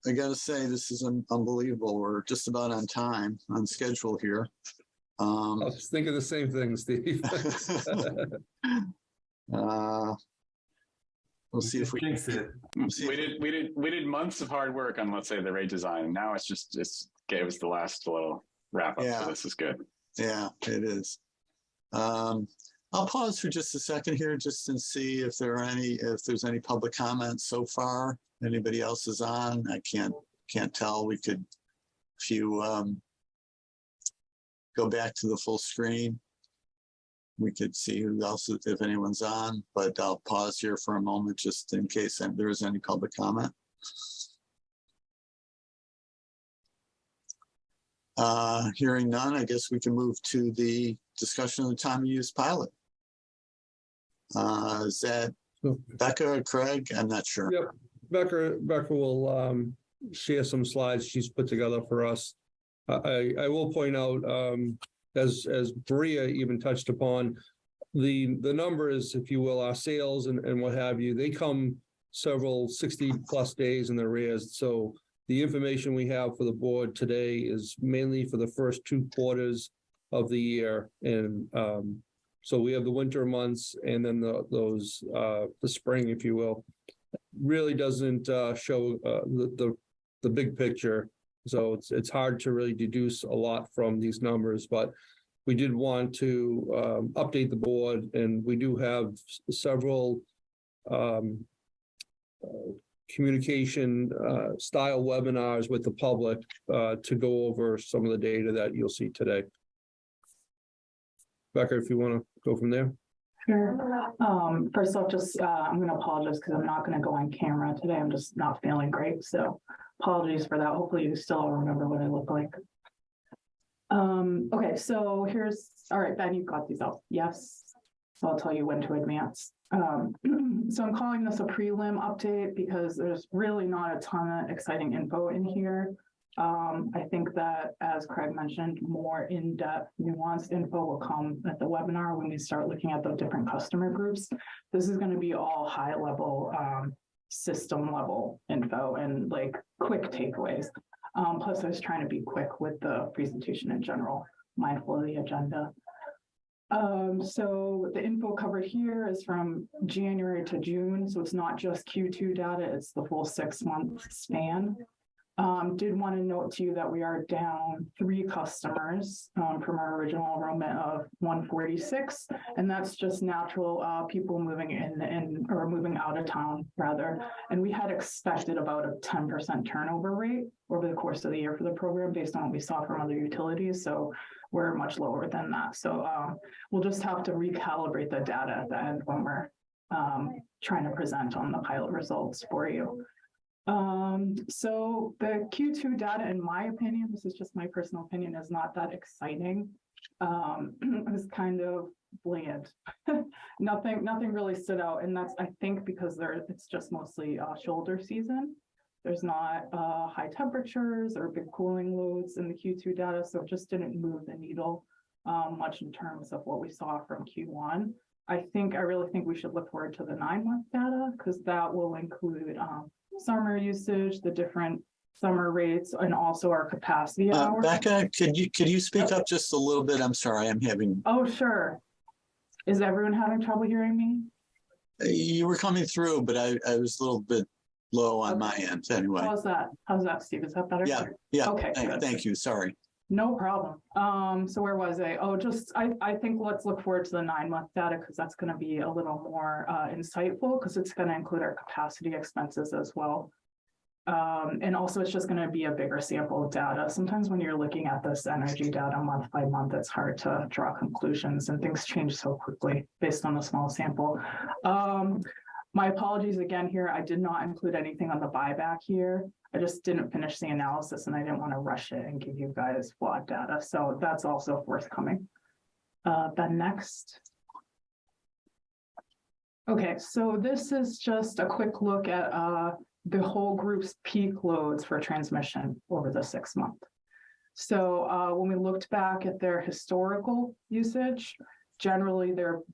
I gotta say, this is unbelievable. We're just about on time, on schedule here. I was thinking the same thing, Steve. We'll see if we Jinx it. We did months of hard work on, let's say, the rate design. And now it's gave us the last little wrap up. Yeah. So this is good. Yeah, it is. I'll pause for just a second here just to see if there's any public comments so far. Anybody else is on? I can't tell. We could, if you go back to the full screen, we could see who else, if anyone's on, but I'll pause here for a moment just in case there is any public comment. Hearing none, I guess we can move to the discussion of the time of use pilot. Is that Becca or Craig? I'm not sure. Yep. Becca will share some slides she's put together for us. I will point out, as Maria even touched upon, the numbers, if you will, our sales and what have you, they come several 60+ days in arrears. So the information we have for the board today is mainly for the first 2 quarters of the year. And so we have the winter months and then the spring, if you will. Really doesn't show the big picture. So it's hard to really deduce a lot from these numbers, but we did want to update the board, and we do have several communication style webinars with the public to go over some of the data that you'll see today. Becca, if you want to go from there. Sure. First off, just I'm going to apologize because I'm not going to go on camera today. I'm just not feeling great. So apologies for that. Hopefully you still remember what I look like. Okay, so all right, Ben, you've got these out. Yes. So I'll tell you when to advance. So I'm calling this a prelim update because there's really not a ton of exciting info in here. I think that, as Craig mentioned, more in-depth, nuanced info will come at the webinar when we start looking at the different customer groups. This is going to be all high-level, system-level info and like quick takeaways. Plus, I was trying to be quick with the presentation in general, mindful of the agenda. So the info covered here is from January to June. So it's not just Q2 data, it's the full 6-month span. Did want to note to you that we are down 3 customers from our original enrollment of 146, and that's just natural people moving in or moving out of town rather. And we had expected about a 10% turnover rate over the course of the year for the program based on what we saw from other utilities. So we're much lower than that. So we'll just have to recalibrate the data at the end when we're trying to present on the pilot results for you. So the Q2 data, in my opinion, this is just my personal opinion, is not that exciting. It was kind of bland. Nothing really stood out. And that's, I think, because it's just mostly shoulder season. There's not high temperatures or big cooling loads in the Q2 data. So it just didn't move the needle much in terms of what we saw from Q1. I really think we should look forward to the 9-month data because that will include summer usage, the different summer rates, and also our capacity hours. Becca, could you speak up just a little bit? I'm sorry, I'm having. Oh, sure. Is everyone having trouble hearing me? You were coming through, but I was a little bit low on my end anyway. How's that? How's that, Steve? Is that better? Yeah. Okay, good. Thank you. Sorry. No problem. So where was I? Oh, I think let's look forward to the 9-month data because that's going to be a little more insightful because it's going to include our capacity expenses as well. And also it's just going to be a bigger sample of data. Sometimes when you're looking at this energy data month by month, it's hard to draw conclusions and things change so quickly based on a small sample. My apologies again here. I did not include anything on the buyback here. I just didn't finish the analysis and I didn't want to rush it and give you guys flawed data. So that's also forthcoming. Then next. Okay, so this is just a quick look at the whole group's peak loads for transmission over the 6 month. So when we looked back at their historical usage, generally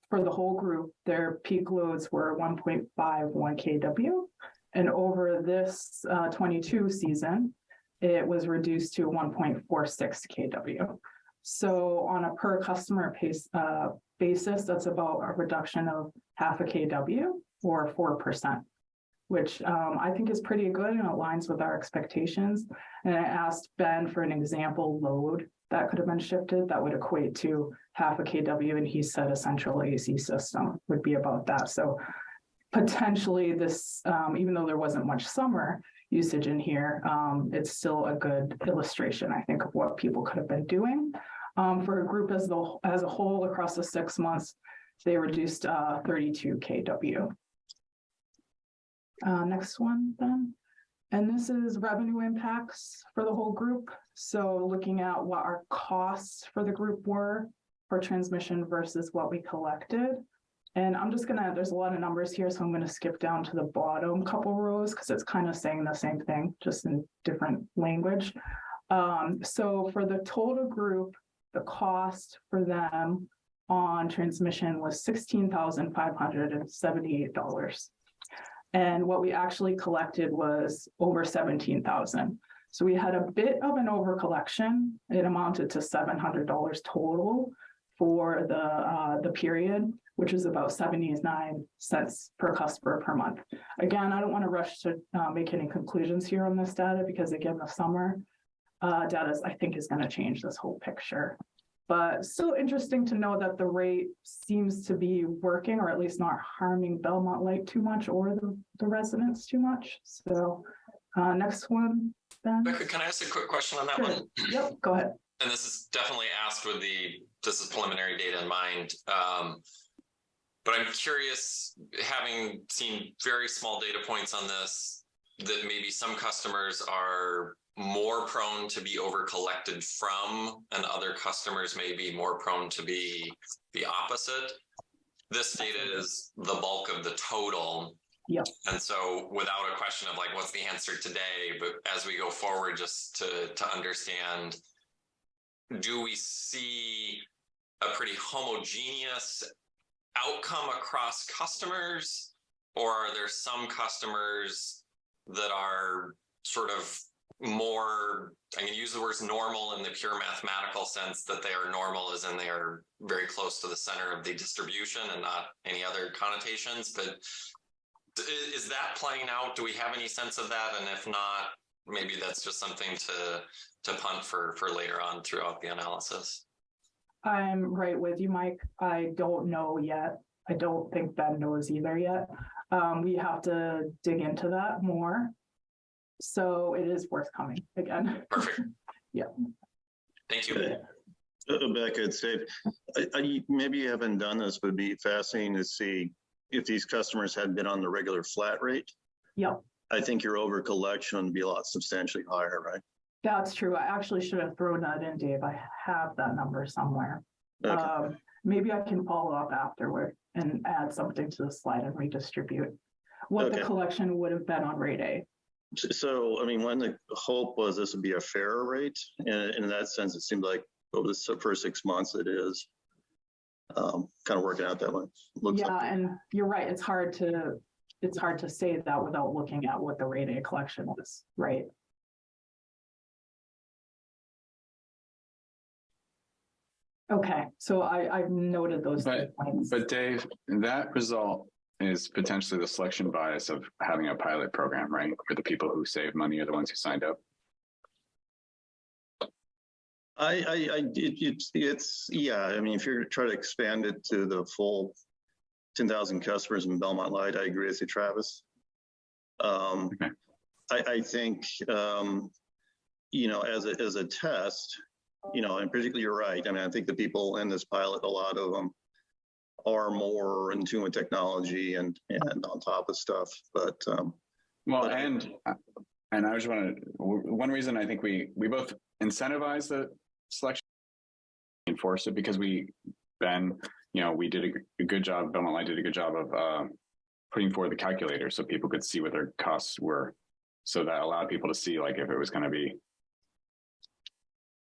for the whole group, their peak loads were 1.51 kW. And over this 22 season, it was reduced to 1.46 kW. So on a per customer basis, that's about a reduction of 0.5 kW or 4%, which I think is pretty good and aligns with our expectations. And I asked Ben for an example load that could have been shifted that would equate to 0.5 kW, and he said a central AC system would be about that. So potentially this, even though there wasn't much summer usage in here, it's still a good illustration, I think, of what people could have been doing. For a group as a whole across the 6 months, they reduced 32 kW. Next one then. And this is revenue impacts for the whole group. So looking at what our costs for the group were for transmission versus what we collected. And I'm just there's a lot of numbers here, so I'm gonna skip down to the bottom couple rows because it's kind of saying the same thing, just in different language. So for the total group, the cost for them on transmission was $16,578. And what we actually collected was over 17,000. So we had a bit of an over collection. It amounted to $700 total for the period, which is about 79 cents per customer per month. Again, I don't want to rush to make any conclusions here on this data because again, the summer data I think is going to change this whole picture. But still interesting to know that the rate seems to be working, or at least not harming Belmont Light too much or the residents too much. So next one, Ben. Becca, can I ask a quick question on that one? Yep, go ahead. And this is definitely asked with this is preliminary data in mind. But I'm curious, having seen very small data points on this, that maybe some customers are more prone to be over collected from, and other customers may be more prone to be the opposite. This data is the bulk of the total. Yep. And so without a question of like, what's the answer today, but as we go forward, just to understand, do we see a pretty homogeneous outcome across customers, or are there some customers that are sort of more, I'm going to use the words normal in the pure mathematical sense, that they are normal as in they are very close to the center of the distribution and not any other connotations, but is that playing out? Do we have any sense of that? And if not, maybe that's just something to punt for later on throughout the analysis. I'm right with you, Mike. I don't know yet. I don't think Ben knows either yet. We have to dig into that more. So it is forthcoming again. Perfect. Yeah. Thank you. Becca, it's Dave. Maybe you haven't done this, but it'd be fascinating to see if these customers had been on the regular flat rate. Yep. I think your over collection would be a lot substantially higher, right? That's true. I actually should have thrown that in, Dave. I have that number somewhere. Okay. Maybe I can follow up afterward and add something to the slide and redistribute what the collection would have been on rate A. So, I mean, when the hope was this would be a fairer rate, and in that sense, it seemed like over the first 6 months it is. kind of working out that way. Looks Yeah, like. and you're right. It's hard to say that without looking at what the rate A collection was, right? Okay, so I've noted those two points. But Dave, that result is potentially the selection bias of having a pilot program, right? Where the people who save money are the ones who signed up. Yeah. I mean, if you're trying to expand it to the full 10,000 customers in Belmont Light, I agree with you, Travis. Okay. I think, as a test, and particularly you're right. I mean, I think the people in this pilot, a lot of them are more in tune with technology and on top of stuff. But and I just want to, one reason I think we both incentivize the selection, enforce it, because we did a good job. Belmont Light did a good job of putting forward the calculator so people could see what their costs were. So that allowed people to see like if it was going to be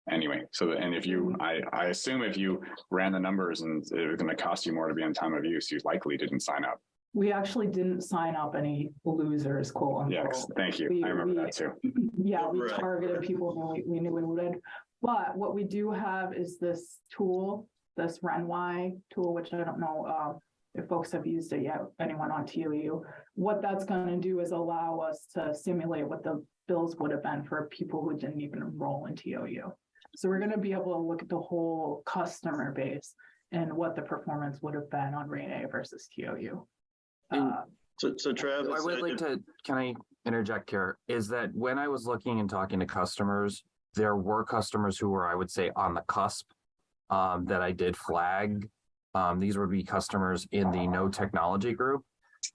anyway. So, and if you, I assume if you ran the numbers and it was going to cost you more to be on time of use, you likely didn't sign up. We actually didn't sign up any losers, quote unquote. Yes, thank you. I remember that too. Yeah, we targeted people who we knew we would. But what we do have is this tool, this RenY tool, which I don't know if folks have used it yet, anyone on TOU. What that's going to do is allow us to simulate what the bills would have been for people who didn't even enroll in TOU. So we're going to be able to look at the whole customer base and what the performance would have been on rate A versus TOU. So Travis, I would like to, can I interject here? Is that when I was looking and talking to customers, there were customers who were, I would say, on the cusp that I did flag. These would be customers in the no technology group,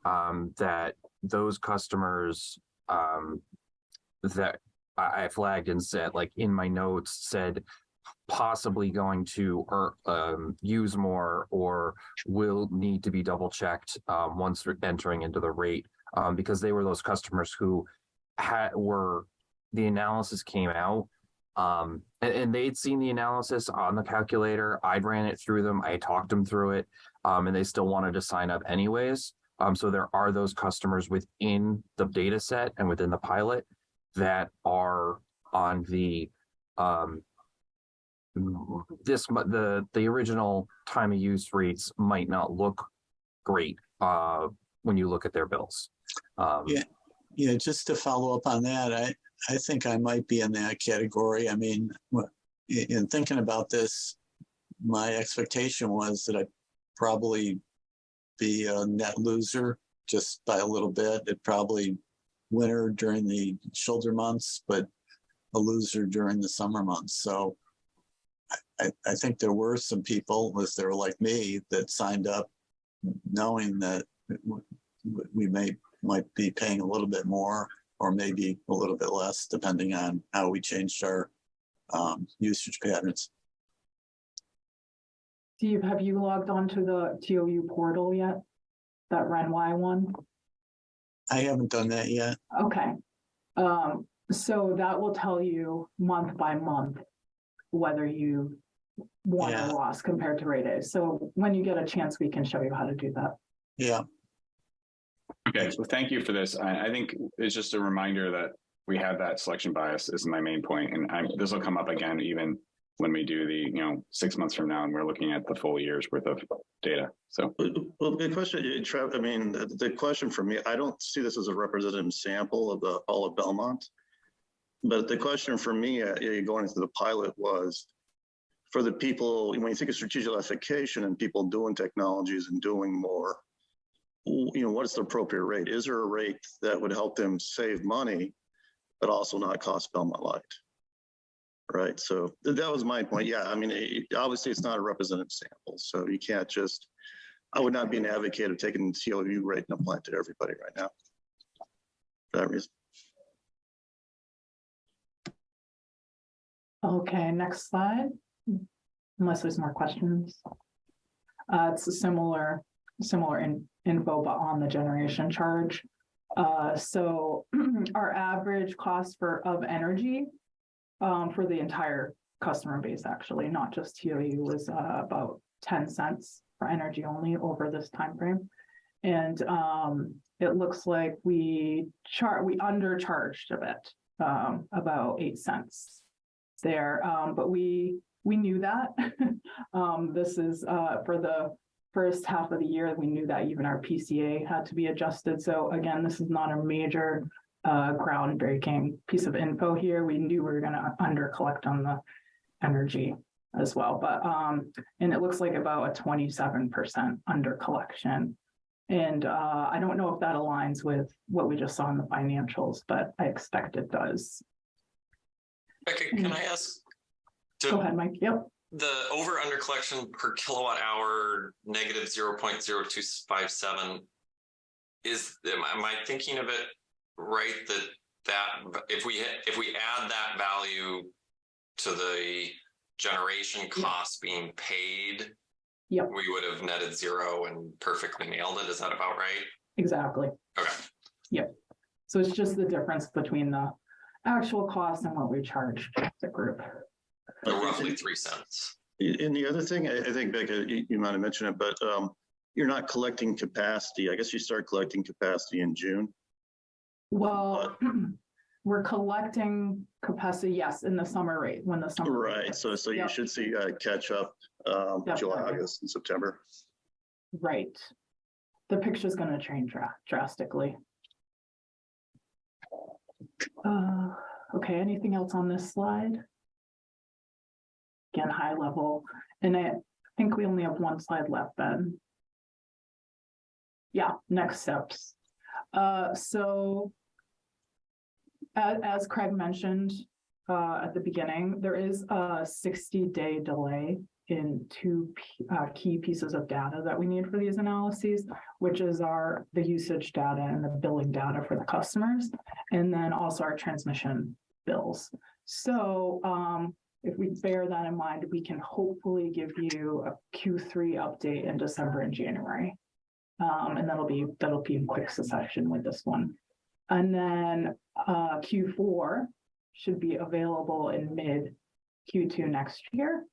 that those customers that I flagged and said, like in my notes, said possibly going to use more or will need to be double checked once we're entering into the rate, because they were those customers who the analysis came out and they'd seen the analysis on the calculator. I'd ran it through them. I talked them through it, and they still wanted to sign up anyways. So there are those customers within the data set and within the pilot that are on the the original time of use rates might not look great when you look at their bills. Yeah, just to follow up on that, I think I might be in that category. I mean, in thinking about this, my expectation was that I'd probably be a net loser just by a little bit. It'd probably winner during the shoulder months, but a loser during the summer months. So I think there were some people, if they were like me, that signed up knowing that we might be paying a little bit more or maybe a little bit less, depending on how we changed our usage patterns. Steve, have you logged onto the TOU portal yet? That RenY one? I haven't done that yet. Okay. So that will tell you month by month whether you won or lost compared to rate A. So when you get a chance, we can show you how to do that. Yeah. Okay, so thank you for this. I think it's just a reminder that we have that selection bias is my main point. And this will come up again, even when we do the, 6 months from now, and we're looking at the full year's worth of data. So, well, the question, Trev, I mean, the question for me, I don't see this as a representative sample of all of Belmont. But the question for me, going into the pilot, was for the people, when you think of strategic electrification and people doing technologies and doing more, what is the appropriate rate? Is there a rate that would help them save money, but also not cost Belmont Light? Right. So that was my point. Yeah. I mean, obviously it's not a representative sample. So you can't just, I would not be an advocate of taking the TOU rate and applying it to everybody right now. For that reason. Okay, next slide. Unless there's more questions. It's a similar info, but on the generation charge. So our average cost of energy for the entire customer base, actually, not just TOU, was about 10 cents for energy only over this time frame. And it looks like we undercharged a bit, about 8 cents there. But we knew that. This is for the first half of the year, we knew that even our PCA had to be adjusted. So again, this is not a major groundbreaking piece of info here. We knew we were going to under collect on the energy as well, but and it looks like about a 27% under collection. And I don't know if that aligns with what we just saw in the financials, but I expect it does. Okay, can I ask? Go ahead, Mike. Yep. The over under collection per kilowatt hour negative 0.0257 am I thinking of it right that if we add that value to the generation costs being paid, yep, we would have netted zero and perfectly nailed it? Is that about right? Exactly. Okay. Yep. So it's just the difference between the actual cost and what we charge the group. So roughly 3 cents. And the other thing, I think, Becca, you might have mentioned it, but you're not collecting capacity. I guess you start collecting capacity in June. Well, we're collecting capacity, yes, in the summer rate when the summer. Right. So Yep. you should see catch up July, August, and September. Right. The picture's going to change drastically. Okay, anything else on this slide? Again, high level. And I think we only have one slide left then. Yeah, next steps. So as Craig mentioned at the beginning, there is a 60-day delay in two key pieces of data that we need for these analyses, which is the usage data and the billing data for the customers, and then also our transmission bills. So if we bear that in mind, we can hopefully give you a Q3 update in December and January. And that'll be in quick succession with this one. And then Q4 should be available in mid Q2 next year.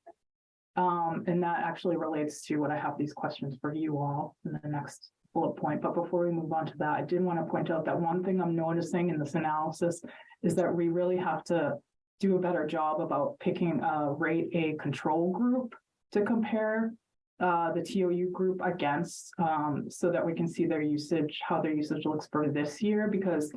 And that actually relates to what I have these questions for you all in the next bullet point. But before we move on to that, I did want to point out that one thing I'm noticing in this analysis is that we really have to do a better job about picking a rate A control group to compare the TOU group against, so that we can see their usage, how their usage looks for this year, because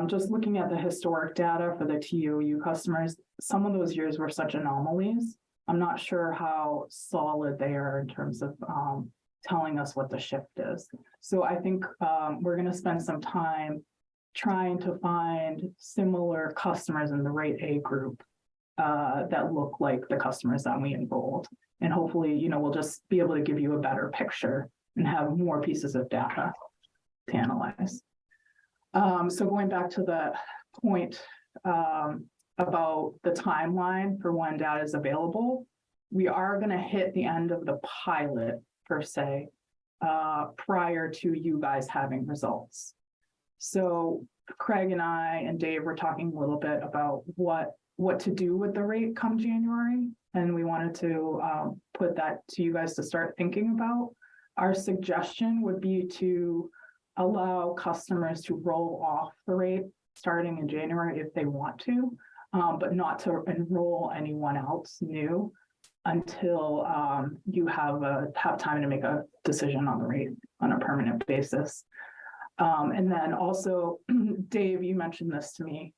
just looking at the historic data for the TOU customers, some of those years were such anomalies. I'm not sure how solid they are in terms of telling us what the shift is. So I think we're going to spend some time trying to find similar customers in the rate A group that look like the customers that we enrolled. And hopefully, we'll just be able to give you a better picture and have more pieces of data to analyze. So going back to the point about the timeline for when data is available, we are going to hit the end of the pilot, per se, prior to you guys having results. So Craig and I and Dave were talking a little bit about what to do with the rate come January. And we wanted to put that to you guys to start thinking about. Our suggestion would be to allow customers to roll off the rate starting in January if they want to, but not to enroll anyone else new until you have time to make a decision on the rate on a permanent basis. And then also, Dave, you mentioned this to me,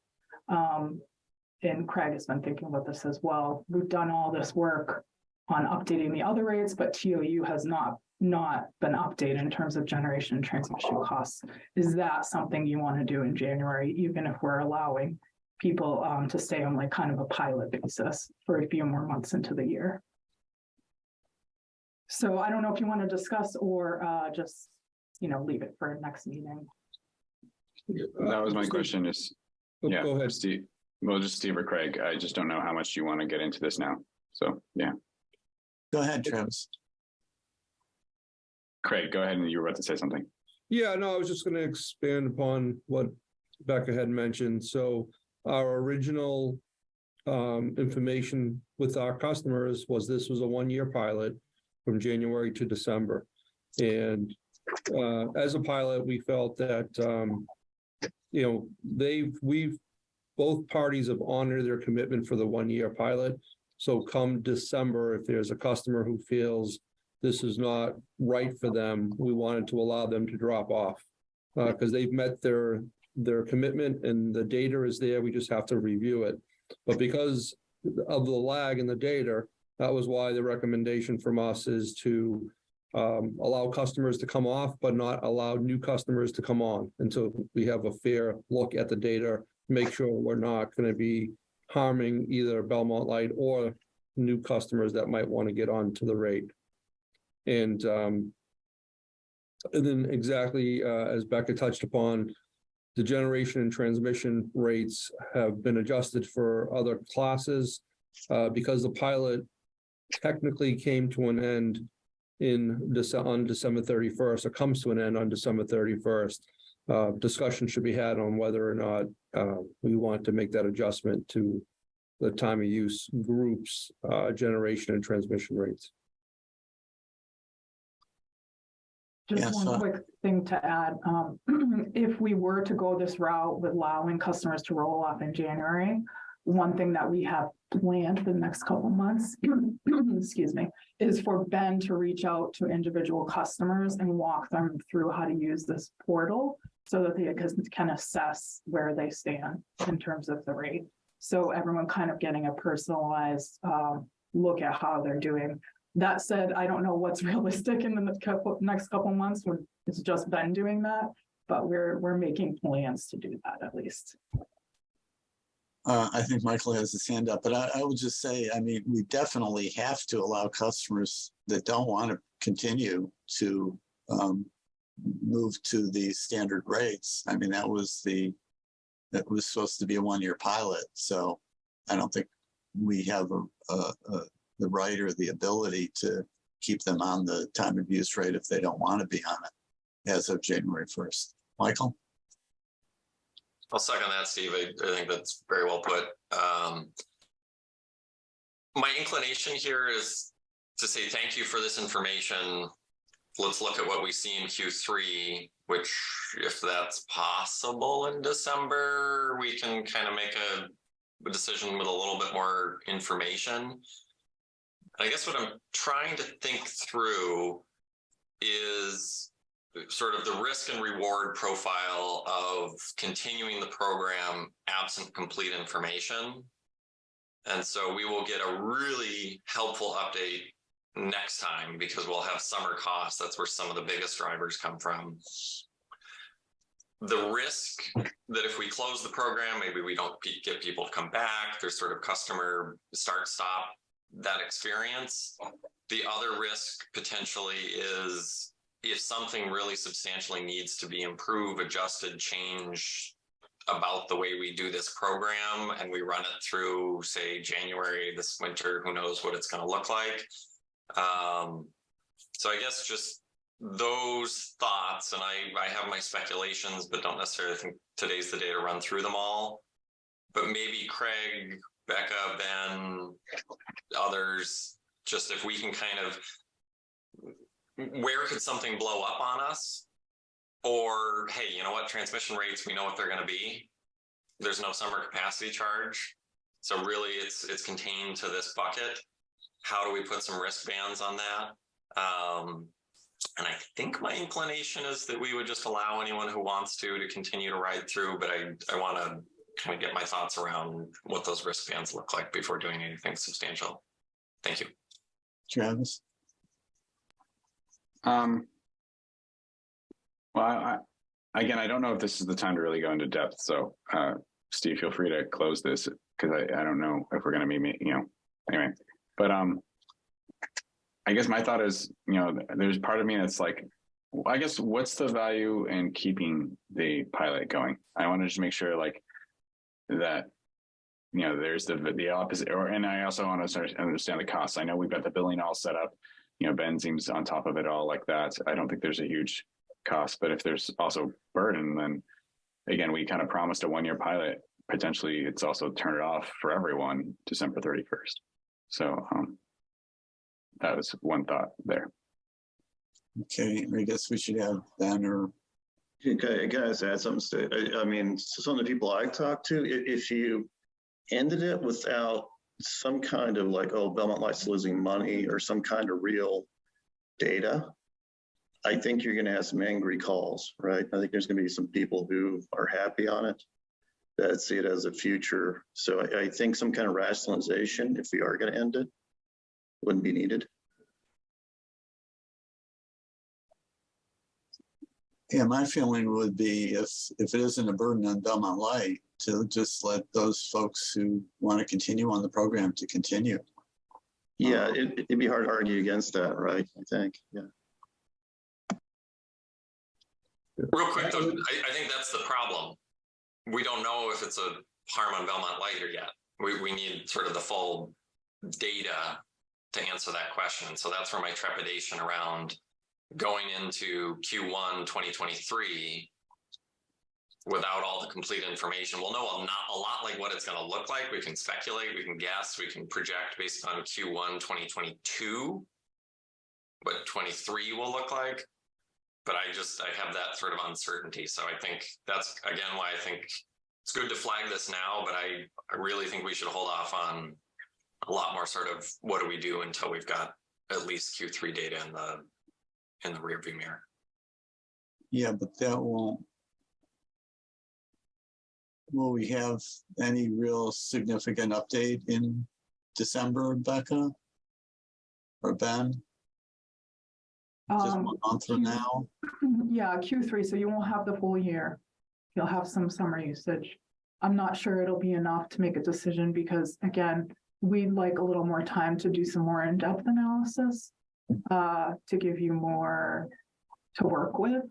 and Craig has been thinking about this as well. We've done all this work on updating the other rates, but TOU has not been updated in terms of generation and transmission costs. Is that something you want to do in January, even if we're allowing people to stay on like kind of a pilot basis for a few more months into the year? So I don't know if you want to discuss or just, leave it for next meeting. That was my question. Yeah, Go ahead. Steve. Well, just Steve or Craig. I just don't know how much you want to get into this now. So, yeah. Go ahead, Travis. Craig, go ahead, and you were about to say something. Yeah, no, I was just going to expand upon what Becca had mentioned. So our original information with our customers was this was a 1-year pilot. from January to December. And as a pilot, we felt that, both parties have honored their commitment for the 1-year pilot. So come December, if there's a customer who feels this is not right for them, we wanted to allow them to drop off because they've met their commitment and the data is there. We just have to review it. But because of the lag in the data, that was why the recommendation from us is to allow customers to come off, but not allow new customers to come on until we have a fair look at the data, make sure we're not going to be harming either Belmont Light or new customers that might want to get onto the rate. And then exactly as Becca touched upon, the generation and transmission rates have been adjusted for other classes because the pilot technically came to an end on December 31st, or comes to an end on December 31st. Discussion should be had on whether or not we want to make that adjustment to the time of use groups, generation and transmission rates. Just one quick thing to add. If we were to go this route with allowing customers to roll off in January, one thing that we have planned for the next couple of months, excuse me, is for Ben to reach out to individual customers and walk them through how to use this portal so that they can assess where they stand in terms of the rate. So everyone kind of getting a personalized look at how they're doing. That said, I don't know what's realistic in the next couple of months when it's just Ben doing that, but we're making plans to do that at least. I think Michael has his hand up, but I would just say, I mean, we definitely have to allow customers that don't want to continue to move to the standard rates. I mean, that was supposed to be a 1-year pilot. So I don't think we have the right or the ability to keep them on the time of use rate if they don't want to be on it as of January 1st. Michael? I'll second that, Steve. I think that's very well put. My inclination here is to say thank you for this information. Let's look at what we see in Q3, which, if that's possible in December, we can kind of make a decision with a little bit more information. I guess what I'm trying to think through is sort of the risk and reward profile of continuing the program absent complete information. And so we will get a really helpful update next time because we'll have summer costs. That's where some of the biggest drivers come from. The risk that if we close the program, maybe we don't get people to come back. There's sort of customer start-stop that experience. The other risk potentially is if something really substantially needs to be improved, adjusted, changed about the way we do this program, and we run it through, say, January this winter, who knows what it's going to look like. So I guess just those thoughts, and I have my speculations, but don't necessarily think today's the day to run through them all. But maybe Craig, Becca, Ben, others, just if we can kind of, where could something blow up on us? Or, hey, you know what, transmission rates, we know what they're going to be. There's no summer capacity charge. So really it's contained to this bucket. How do we put some risk bands on that? And I think my inclination is that we would just allow anyone who wants to continue to ride through, but I want to kind of get my thoughts around what those risk bands look like before doing anything substantial. Thank you. Travis? Well, again, I don't know if this is the time to really go into depth. So, Steve, feel free to close this because I don't know if we're going to be, anyway. But I guess my thought is, there's part of me that's like, I guess, what's the value in keeping the pilot going? I want to just make sure, like, that there's the opposite, and I also want to understand the costs. I know we've got the billing all set up. Ben seems on top of it all like that. I don't think there's a huge cost, but if there's also burden, then again, we kind of promised a 1-year pilot. Potentially, it's also turn it off for everyone December 31st. So that was one thought there. Okay, I guess we should have Ben or Okay, guys, add something to, I mean, some of the people I talked to, if you ended it without some kind of like, oh, Belmont Light's losing money or some kind of real data, I think you're gonna have some angry calls, right? I think there's gonna be some people who are happy on it, that see it as a future. So I think some kind of rationalization, if we are gonna end it, wouldn't be needed. yeah, my feeling would be if it isn't a burden on Belmont Light, to just let those folks who want to continue on the program to continue. Yeah, it'd be hard to argue against that, right? I think, yeah. Real quick though, I think that's the problem. We don't know if it's a harm on Belmont Light or yet. We need sort of the full data to answer that question. So that's where my trepidation around going into Q1 2023 without all the complete information. We'll know not a lot like what it's going to look like. We can speculate, we can guess, we can project based on Q1 2022 what 23 will look like. But I have that sort of uncertainty. So I think that's, again, why I think it's good to flag this now, but I really think we should hold off on a lot more sort of what do we do until we've got at least Q3 data in the rearview mirror. Yeah, but that won't. Will we have any real significant update in December, Becca? Or Ben? Just 1 month from now? Yeah, Q3, so you won't have the full year. You'll have some summer usage. I'm not sure it'll be enough to make a decision because, again, we'd like a little more time to do some more in-depth analysis to give you more to work with,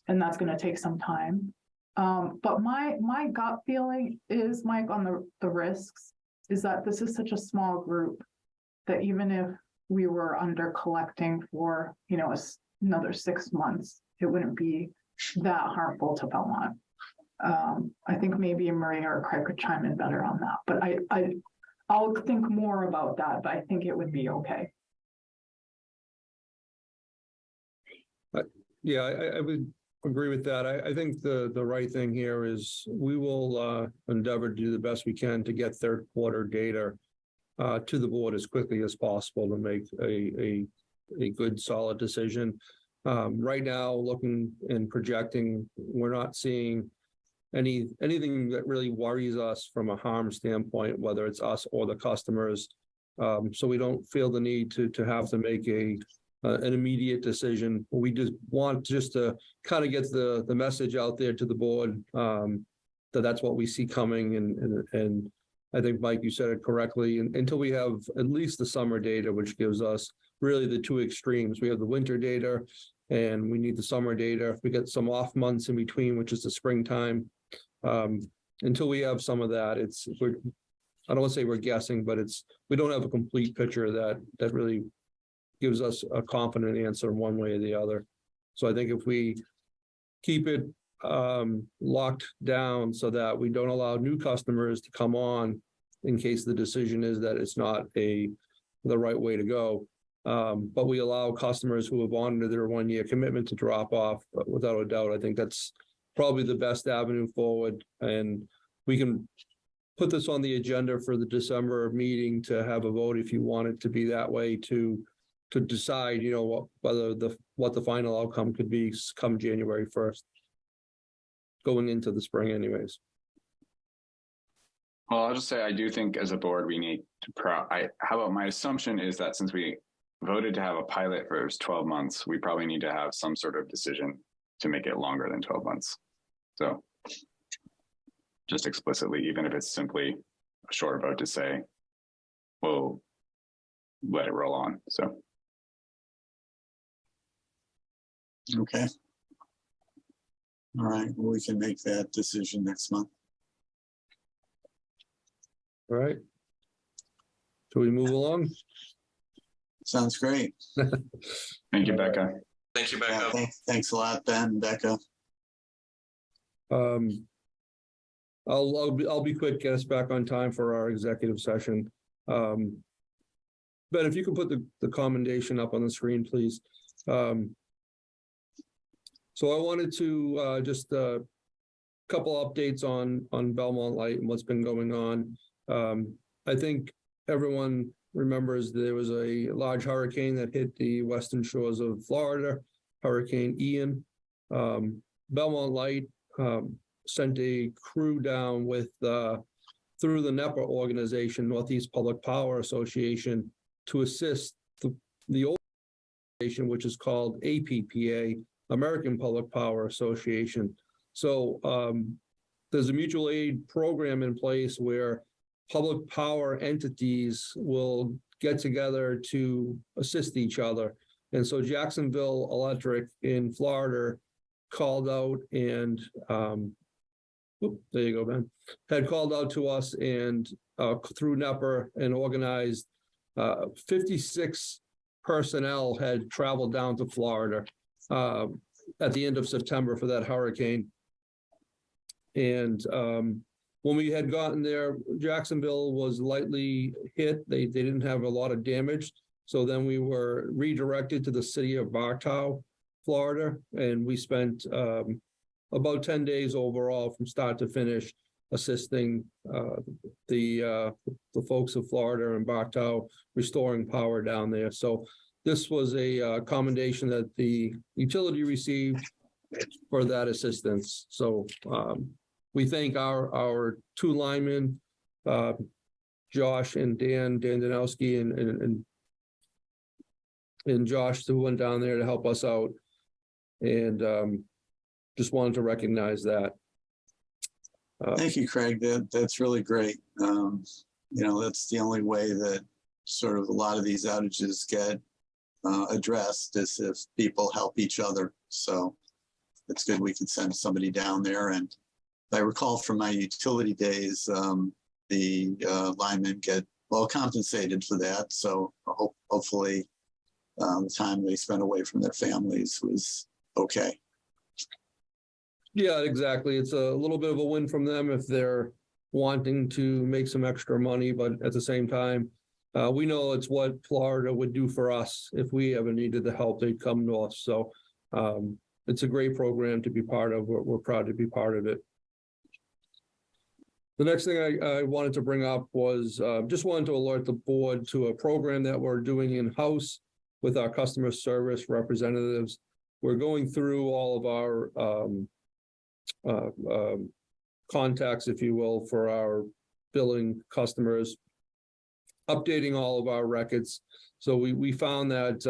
and that's going to take some time. But my gut feeling is, Mike, on the risks, is that this is such a small group that even if we were under collecting for, another 6 months, it wouldn't be that harmful to Belmont. I think maybe Maria or Craig could chime in better on that, but I'll think more about that, but I think it would be okay. Yeah, I would agree with that. I think the right thing here is we will endeavor to do the best we can to get third quarter data to the board as quickly as possible to make a good, solid decision. Right now, looking and projecting, we're not seeing anything that really worries us from a harm standpoint, whether it's us or the customers. So we don't feel the need to have to make an immediate decision. We just want to kind of get the message out there to the board that's what we see coming. And I think, Mike, you said it correctly. Until we have at least the summer data, which gives us really the two extremes. We have the winter data and we need the summer data. If we get some off months in between, which is the springtime, until we have some of that, I don't want to say we're guessing, but we don't have a complete picture that really gives us a confident answer one way or the other. So I think if we keep it locked down so that we don't allow new customers to come on in case the decision is that it's not the right way to go. But we allow customers who have honored their 1-year commitment to drop off. But without a doubt, I think that's probably the best avenue forward. And we can put this on the agenda for the December meeting to have a vote if you want it to be that way to decide, what the final outcome could be come January 1st. Going into the spring anyways. Well, I'll just say, I do think as a board, we need to how about my assumption is that since we voted to have a pilot for 12 months, we probably need to have some sort of decision to make it longer than 12 months. So just explicitly, even if it's simply a short vote to say, we'll let it roll on. So. Okay. All right, well, we can make that decision next month. All right. So we move along. Sounds great. Thank you, Becca. Thank you, Becca. Yeah, thanks a lot, Ben, Becca. I'll be quick, get us back on time for our executive session. Ben, if you could put the commendation up on the screen, please. So I wanted to just couple updates on Belmont Light and what's been going on. I think everyone remembers there was a large hurricane that hit the western shores of Florida, Hurricane Ian. Belmont Light sent a crew down with through the NEPA organization, Northeast Public Power Association, to assist the organization, which is called APPA, American Public Power Association. So there's a mutual aid program in place where public power entities will get together to assist each other. And so Jacksonville Electric in Florida called out and, there you go, Ben, had called out to us and through NEPA and organized 56 personnel had traveled down to Florida at the end of September for that hurricane. And when we had gotten there, Jacksonville was lightly hit. They didn't have a lot of damage. So then we were redirected to the city of Bartow, Florida, and we spent about 10 days overall from start to finish assisting the folks of Florida and Bartow restoring power down there. So this was a commendation that the utility received for that assistance. So we thank our two linemen, Josh and Dan Danowski and Josh, who went down there to help us out. And just wanted to recognize that. Thank you, Craig. That's really great. That's the only way that sort of a lot of these outages get addressed is if people help each other. So it's good we can send somebody down there. And I recall from my utility days, the linemen get well compensated for that. So hopefully the time they spent away from their families was okay. Yeah, exactly. It's a little bit of a win from them if they're wanting to make some extra money, but at the same time, we know it's what Florida would do for us. If we ever needed the help, they'd come to us. So it's a great program to be part of. We're proud to be part of it. The next thing I wanted to bring up was just wanted to alert the board to a program that we're doing in-house with our customer service representatives. We're going through all of our contacts, if you will, for our billing customers, updating all of our records. So we found that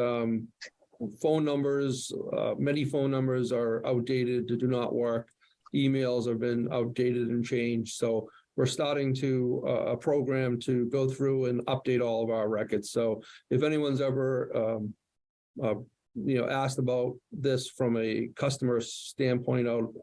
phone numbers, many phone numbers are outdated, do not work. Emails have been outdated and changed. So we're starting to a program to go through and update all of our records. So if anyone's ever asked about this from a customer standpoint out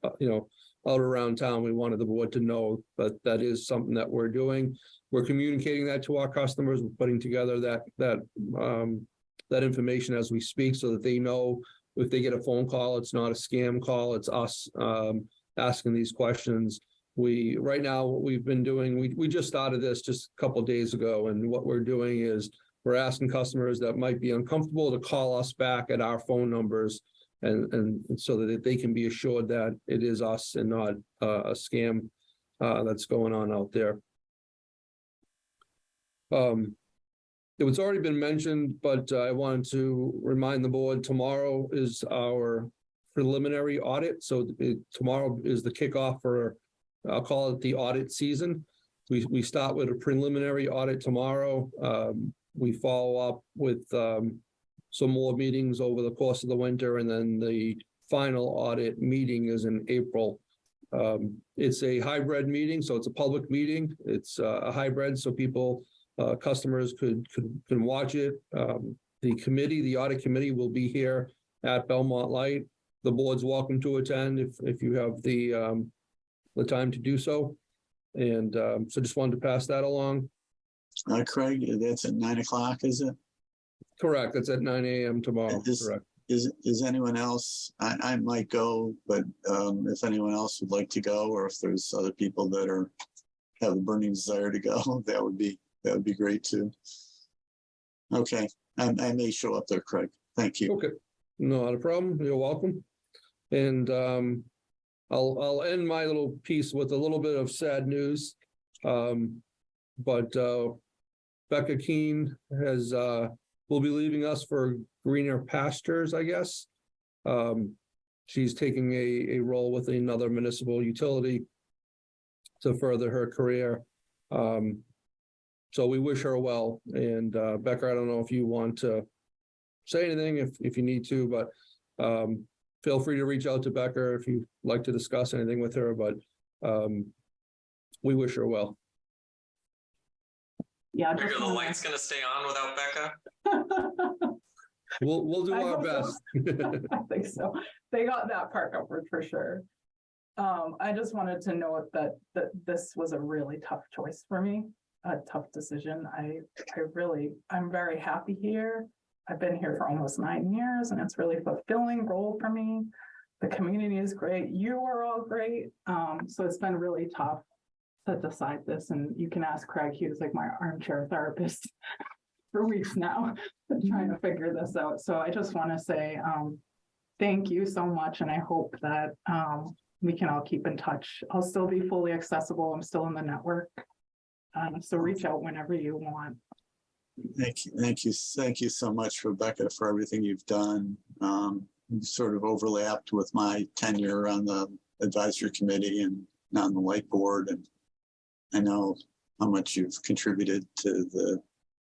around town, we wanted the board to know that that is something that we're doing. We're communicating that to our customers. We're putting together that information as we speak so that they know if they get a phone call, it's not a scam call. It's us asking these questions. Right now, what we've been doing, we just started this just a couple of days ago. And what we're doing is we're asking customers that might be uncomfortable to call us back at our phone numbers and so that they can be assured that it is us and not a scam that's going on out there. It was already been mentioned, but I wanted to remind the board tomorrow is our preliminary audit. So tomorrow is the kickoff for, I'll call it the audit season. We start with a preliminary audit tomorrow. We follow up with some more meetings over the course of the winter, and then the final audit meeting is in April. It's a hybrid meeting, so it's a public meeting. It's a hybrid, so people, customers can watch it. The audit committee will be here at Belmont Light. The board's welcome to attend if you have the time to do so. And so just wanted to pass that along. Craig, that's at 9 o'clock, is it? Correct. That's at 9 a.m. tomorrow. Correct. Is anyone else? I might go, but if anyone else would like to go, or if there's other people that have a burning desire to go, that would be great too. Okay, I may show up there, Craig. Thank you. Okay, not a problem. You're welcome. And I'll end my little piece with a little bit of sad news. But Becca Keene will be leaving us for greener pastures, I guess. She's taking a role with another municipal utility to further her career. So we wish her well. And Becca, I don't know if you want to say anything, if you need to, but feel free to reach out to Becca if you'd like to discuss anything with her, but we wish her well. Yeah. Are the lights going to stay on without Becca? We'll do I our hope so. best. I think so. They got that part covered for sure. I just wanted to note that this was a really tough choice for me, a tough decision. I'm very happy here. I've been here for almost 9 years, and it's really a fulfilling role for me. The community is great. You are all great. So it's been really tough to decide this. And you can ask Craig. He was like my armchair therapist for weeks now, trying to figure this out. So I just want to say thank you so much. And I hope that we can all keep in touch. I'll still be fully accessible. I'm still in the network. So reach out whenever you want. Thank you so much, Rebecca, for everything you've done. You sort of overlapped with my tenure on the advisory committee and on the light board, and I know how much you've contributed to the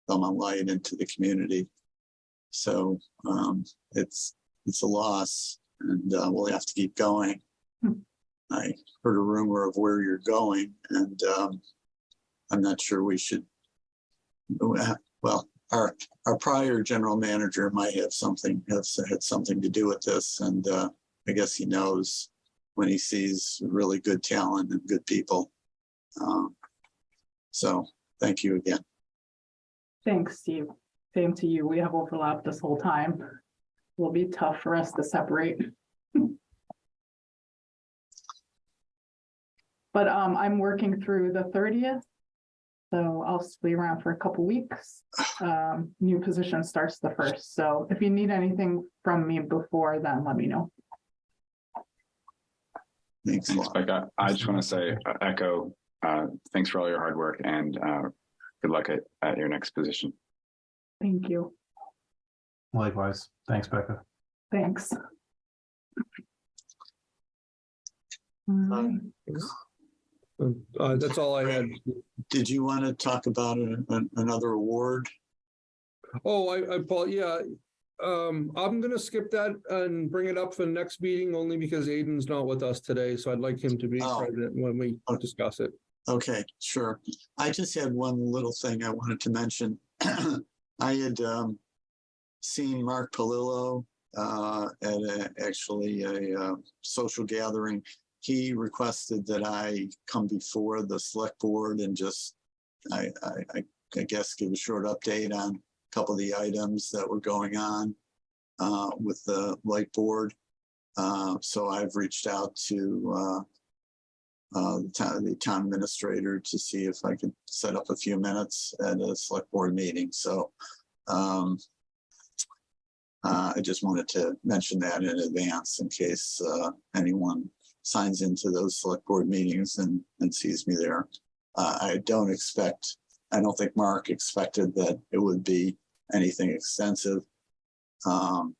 Belmont Light and to the community. So it's a loss, and we'll have to keep going. I heard a rumor of where you're going, and I'm not sure we should. Well, our prior general manager might have had something to do with this, and I guess he knows when he sees really good talent and good people. So thank you again. Thanks, Steve. Same to you. We have overlapped this whole time. Will be tough for us to separate. But I'm working through the 30th. So I'll be around for a couple weeks. New position starts the 1st. So if you need anything from me before then, let me know. Thanks a lot. Becca. I just want to say, echo, thanks for all your hard work, and good luck at your next position. Thank you. Likewise. Thanks, Becca. Thanks. That's all I had. Did you want to talk about another award? Oh, yeah. I'm gonna skip that and bring it up for the next meeting only because Aiden's not with us today, so I'd like him to be present when we discuss it. Okay, sure. I just had one little thing I wanted to mention. I had seen Mark Palillo at a social gathering. He requested that I come before the select board and just, I guess, give a short update on a couple of the items that were going on with the light board. So I've reached out to the town administrator to see if I could set up a few minutes at a select board meeting. So I just wanted to mention that in advance in case anyone signs into those select board meetings and sees me there. I don't think Mark expected that it would be anything extensive. And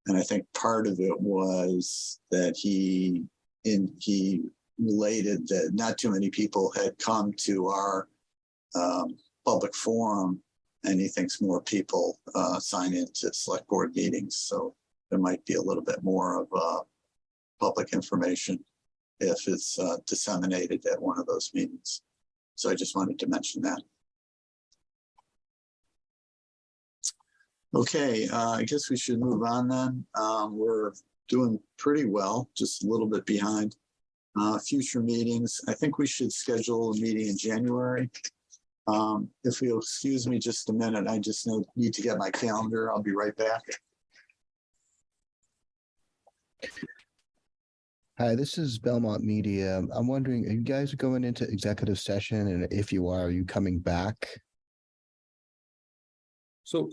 I think part of it was that he related that not too many people had come to our public forum, and he thinks more people sign into select board meetings. So there might be a little bit more of public information if it's disseminated at one of those meetings. So I just wanted to mention that. Okay, I guess we should move on then. We're doing pretty well, just a little bit behind. Future meetings, I think we should schedule a meeting in January. If you'll excuse me just a minute, I just need to get my calendar. I'll be right back. Hi, this is Belmont Media. I'm wondering, are you guys going into executive session? And if you are you coming back? So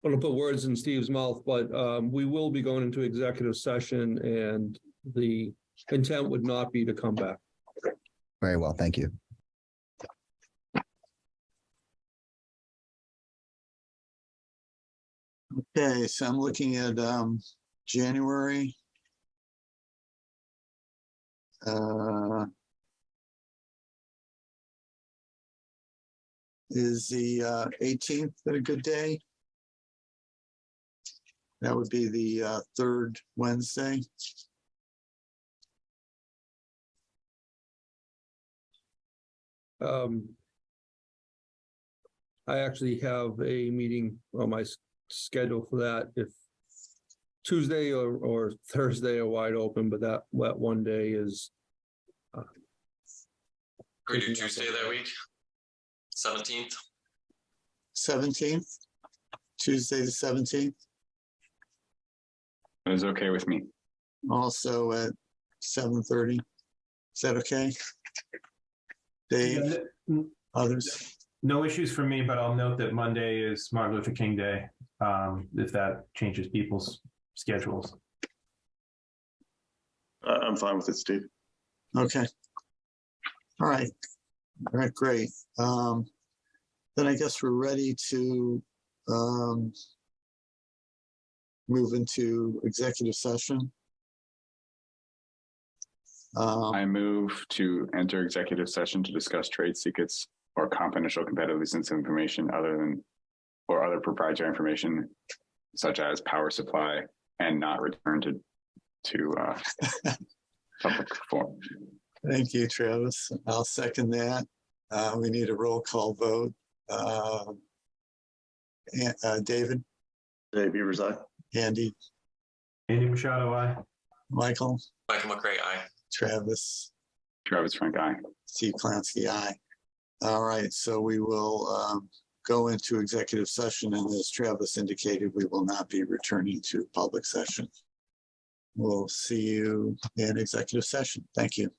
want to put words in Steve's mouth, but we will be going into executive session and the intent would not be to come back. Very well, thank you. Okay, so I'm looking at January. Is the 18th a good day? That would be the third Wednesday. I actually have a meeting on my schedule for that. If Tuesday or Thursday are wide open, but that one day is. Could we do Tuesday that week? 17th? 17th, Tuesday the 17th, It was okay with me. also at 7:30. Is that okay? Dave, others? No issues for me, but I'll note that Monday is Martin Luther King Day, if that changes people's schedules. I'm fine with it, Steve. Okay. All right. All right, great. Then I guess we're ready to move into executive session. I move to enter executive session to discuss trade secrets or confidential competitively sensitive information or other proprietary information such as power supply and not return to public forum. Thank you, Travis. I'll second that. We need a roll call vote. David, Dave Beavers, aye. Andy, Andy Machado, aye. Michael, Michael McRae, aye. Travis, Travis Frank, aye. Steve Klansky, aye. All right, so we will go into executive session, and as Travis indicated, we will not be returning to public session. We'll see you in executive session. Thank you.